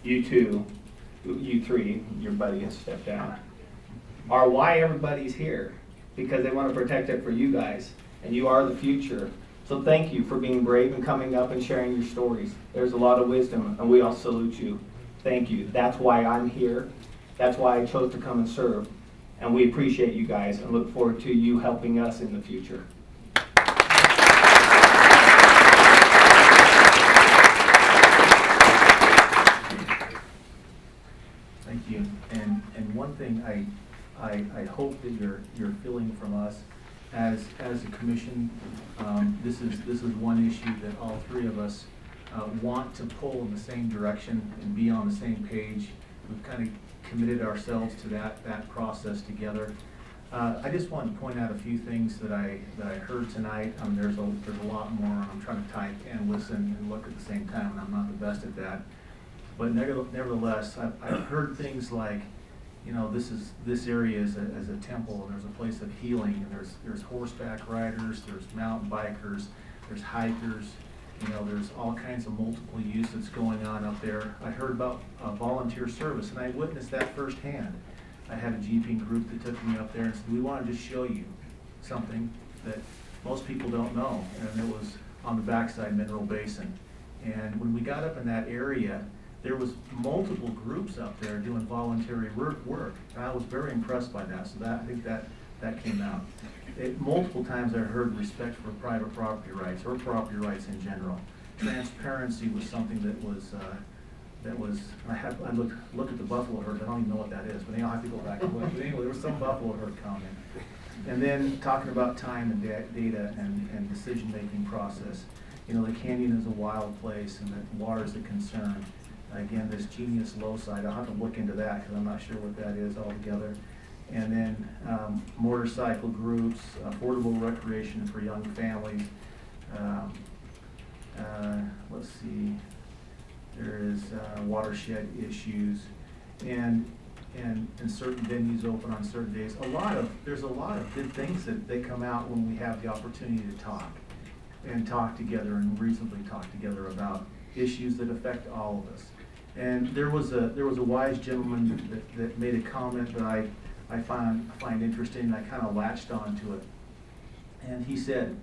L: You two, you three, your buddy has stepped down, are why everybody's here, because they want to protect it for you guys, and you are the future. So thank you for being brave and coming up and sharing your stories. There's a lot of wisdom, and we all salute you. Thank you. That's why I'm here. That's why I chose to come and serve. And we appreciate you guys and look forward to you helping us in the future.
H: Thank you. And one thing I hope that you're feeling from us as a commission, this is one issue that all three of us want to pull in the same direction and be on the same page. We've kind of committed ourselves to that process together. I just wanted to point out a few things that I heard tonight. There's a lot more. I'm trying to type and listen and look at the same time, and I'm not the best at that. But nevertheless, I've heard things like, you know, this area is a temple, and there's a place of healing, and there's horseback riders, there's mountain bikers, there's hikers. You know, there's all kinds of multiple use that's going on up there. I heard about volunteer service, and I witnessed that firsthand. I had a jeeping group that took me up there and said, we want to just show you something that most people don't know. And it was on the backside Mineral Basin. And when we got up in that area, there was multiple groups up there doing voluntary work. And I was very impressed by that. So I think that came out. Multiple times I heard respect for private property rights or property rights in general. Transparency was something that was I look at the buffalo herd. I don't even know what that is, but I'll have to go back and look. But anyway, there was some buffalo herd comment. And then talking about time and data and decision-making process. You know, the canyon is a wild place, and that water is a concern. Again, this genius loci, I'll have to look into that because I'm not sure what that is altogether. And then motorcycle groups, affordable recreation for young families. Let's see. There is watershed issues, and certain venues open on certain days. There's a lot of good things that they come out when we have the opportunity to talk together and reasonably talk together about issues that affect all of us. And there was a wise gentleman that made a comment that I find interesting, and I kind of latched onto it. And he said,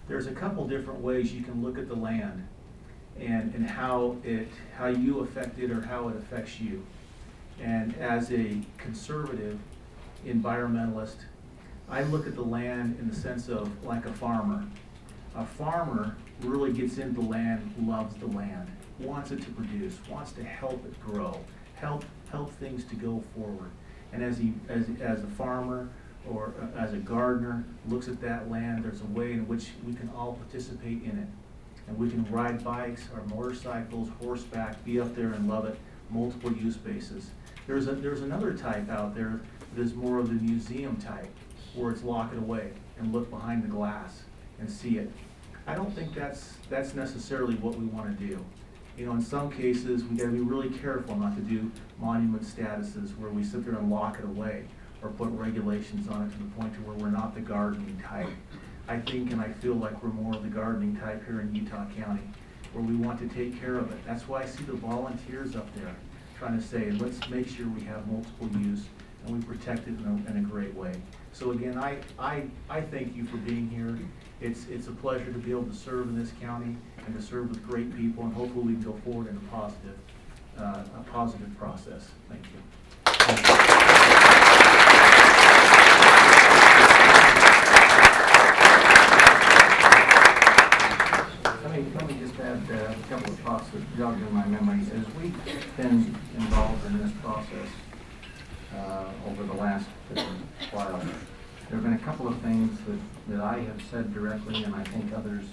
H: there's a couple different ways you can look at the land and how you affect it or how it affects you. And as a conservative environmentalist, I look at the land in the sense of like a farmer. A farmer really gets into the land, loves the land, wants it to produce, wants to help it grow, help things to go forward. And as a farmer or as a gardener looks at that land, there's a way in which we can all participate in it. And we can ride bikes or motorcycles, horseback, be up there and love it, multiple use bases. There's another type out there that is more of the museum type, where it's lock it away and look behind the glass and see it. I don't think that's necessarily what we want to do. You know, in some cases, we got to be really careful not to do monument statuses where we sit there and lock it away or put regulations on it to the point to where we're not the gardening type. I think and I feel like we're more of the gardening type here in Utah County, where we want to take care of it. That's why I see the volunteers up there trying to say, let's make sure we have multiple use and we protect it in a great way. So again, I thank you for being here. It's a pleasure to be able to serve in this county and to serve with great people, and hopefully we can go forward in a positive process. Thank you. Let me just add a couple of thoughts that jogged in my memory. As we've been involved in this process over the last while, there have been a couple of things that I have said directly, and I think others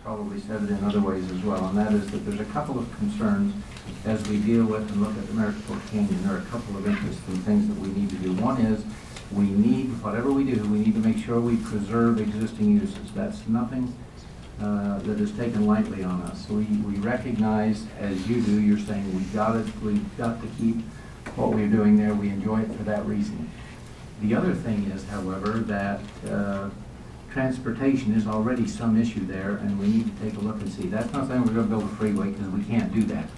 H: probably said it in other ways as well, and that is that there's a couple of concerns as we deal with and look at the American Fork Canyon. There are a couple of interesting things that we need to do. One is we need, whatever we do, we need to make sure we preserve existing uses. That's nothing that is taken lightly on us. So we recognize, as you do, you're saying we've got to keep what we're doing there. We enjoy it for that reason. The other thing is, however, that transportation is already some issue there, and we need to take a look and see. That's not saying we're going to build a freeway, because we can't do that.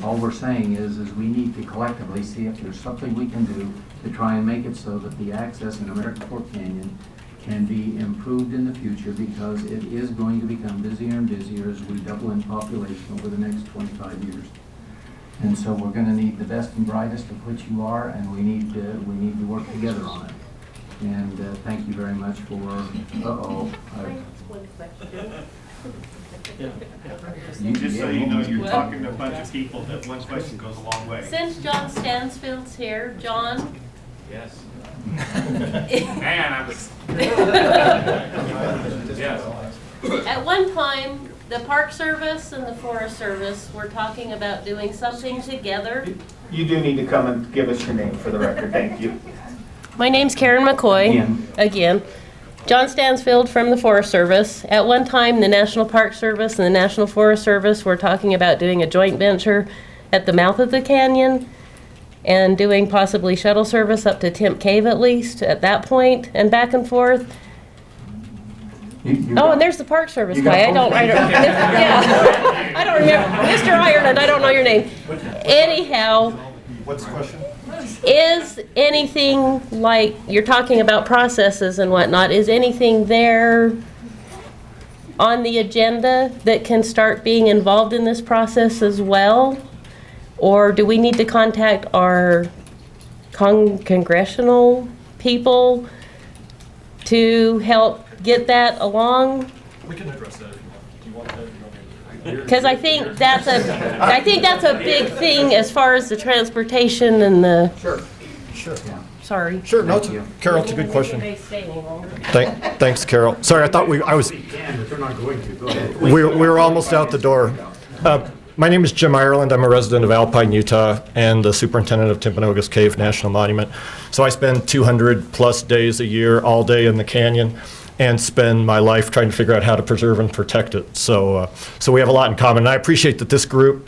H: All we're saying is we need to collectively see if there's something we can do to try and make it so that the access in American Fork Canyon can be improved in the future, because it is going to become busier and busier as we double in population over the next 25 years. And so we're going to need the best and brightest of which you are, and we need to work together on it. And thank you very much for.
M: Just so you know, you're talking to a bunch of people. That one question goes a long way.
N: Since John Stansfield's here, John.
M: Yes. Man, I was. Yes.
N: At one time, the Park Service and the Forest Service were talking about doing something together.
L: You do need to come and give us your name for the record. Thank you.
N: My name's Karen McCoy. Again. John Stansfield from the Forest Service. At one time, the National Park Service and the National Forest Service were talking about doing a joint venture at the mouth of the canyon and doing possibly shuttle service up to Temp Cave at least at that point and back and forth. Oh, and there's the Park Service guy. I don't yeah. I don't remember. Mr. Ireland, I don't know your name. Anyhow.
B: What's the question?
N: Is anything like, you're talking about processes and whatnot, is anything there on the agenda that can start being involved in this process as well? Or do we need to contact our congressional people to help get that along?
B: We can address that if you want. Do you want that?
N: Because I think that's a big thing as far as the transportation and the.
B: Sure. Yeah.
N: Sorry.
B: Sure. No, Carol, it's a good question. Thanks, Carol. Sorry, I thought we were almost out the door. My name is Jim Ireland. I'm a resident of Alpine, Utah, and the superintendent of Timpanogos Cave National Monument. So I spend 200 plus days a year, all day in the canyon, and spend my life trying to figure out how to preserve and protect it. So we have a lot in common. And I appreciate that this group,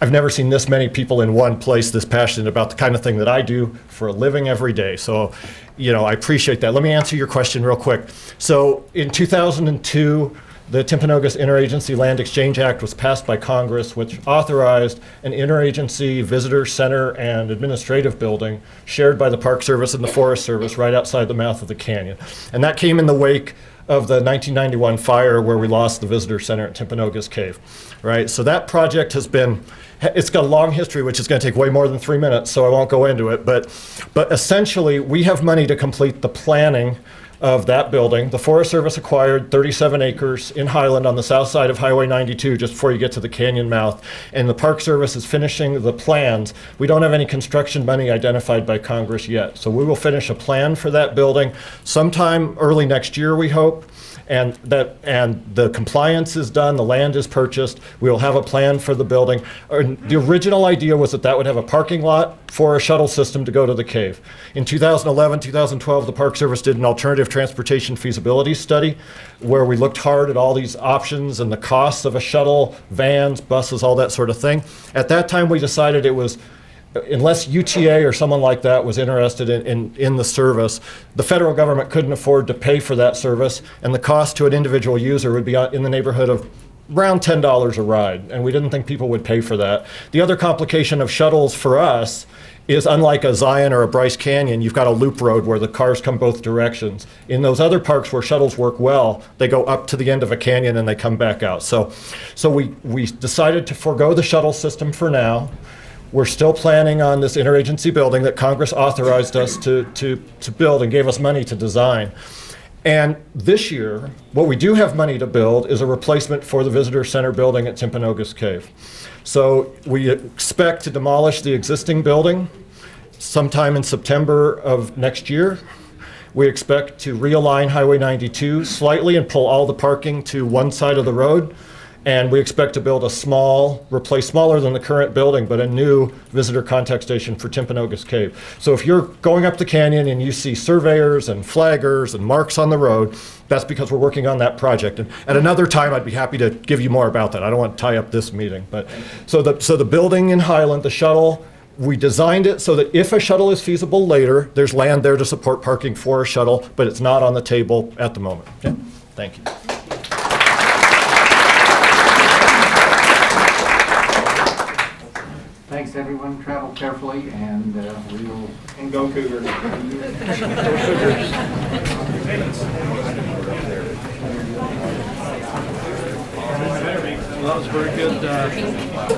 B: I've never seen this many people in one place this passionate about the kind of thing that I do for a living every day. So, I appreciate that. Let me answer your question real quick. So in 2002, the Timpanogos Interagency Land Exchange Act was passed by Congress, which authorized an interagency visitor center and administrative building shared by the Park Service and the Forest Service right outside the mouth of the canyon. And that came in the wake of the 1991 fire where we lost the visitor center at Timpanogos Cave, right? So that project it's got a long history, which is going to take way more than 3 minutes, so I won't go into it. But essentially, we have money to complete the planning of that building. The Forest Service acquired 37 acres in Highland on the south side of Highway 92 just before you get to the canyon mouth, and the Park Service is finishing the plans. We don't have any construction money identified by Congress yet, so we will finish a plan for that building sometime early next year, we hope. And the compliance is done, the land is purchased, we'll have a plan for the building. The original idea was that would have a parking lot for a shuttle system to go to the cave. In 2011, 2012, the Park Service did an alternative transportation feasibility study where we looked hard at all these options and the costs of a shuttle, vans, buses, all that sort of thing. At that time, we decided it was, unless UTA or someone like that was interested in the service, the federal government couldn't afford to pay for that service, and the cost to an individual user would be in the neighborhood of around $10 a ride, and we didn't think people would pay for that. The other complication of shuttles for us is, unlike a Zion or a Bryce Canyon, you've got a loop road where the cars come both directions. In those other parks where shuttles work well, they go up to the end of a canyon and they come back out. So we decided to forego the shuttle system for now. We're still planning on this interagency building that Congress authorized us to build and gave us money to design. And this year, what we do have money to build is a replacement for the visitor center building at Timpanogos Cave. So we expect to demolish the existing building sometime in September of next year. We expect to realign Highway 92 slightly and pull all the parking to one side of the road. And we expect to build replace smaller than the current building, but a new visitor contact station for Timpanogos Cave. So if you're going up the canyon and you see surveyors and flaggers and marks on the road, that's because we're working on that project. And at another time, I'd be happy to give you more about that. I don't want to tie up this meeting. But so the building in Highland, the shuttle, we designed it so that if a shuttle is feasible later, there's land there to support parking for a shuttle, but it's not on the table at the moment. Okay? Thank you.
A: Thanks, everyone. Travel carefully, and we will.
L: And go Cougars.
O: Well, that was very good.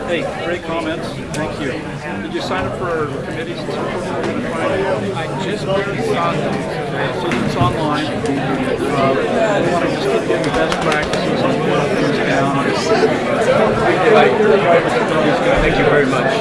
O: Hey, great comments. Thank you. Did you sign up for our committees and so forth? I just barely saw them. So it's online. I want to just get the best practices and put things down. Thank you very much.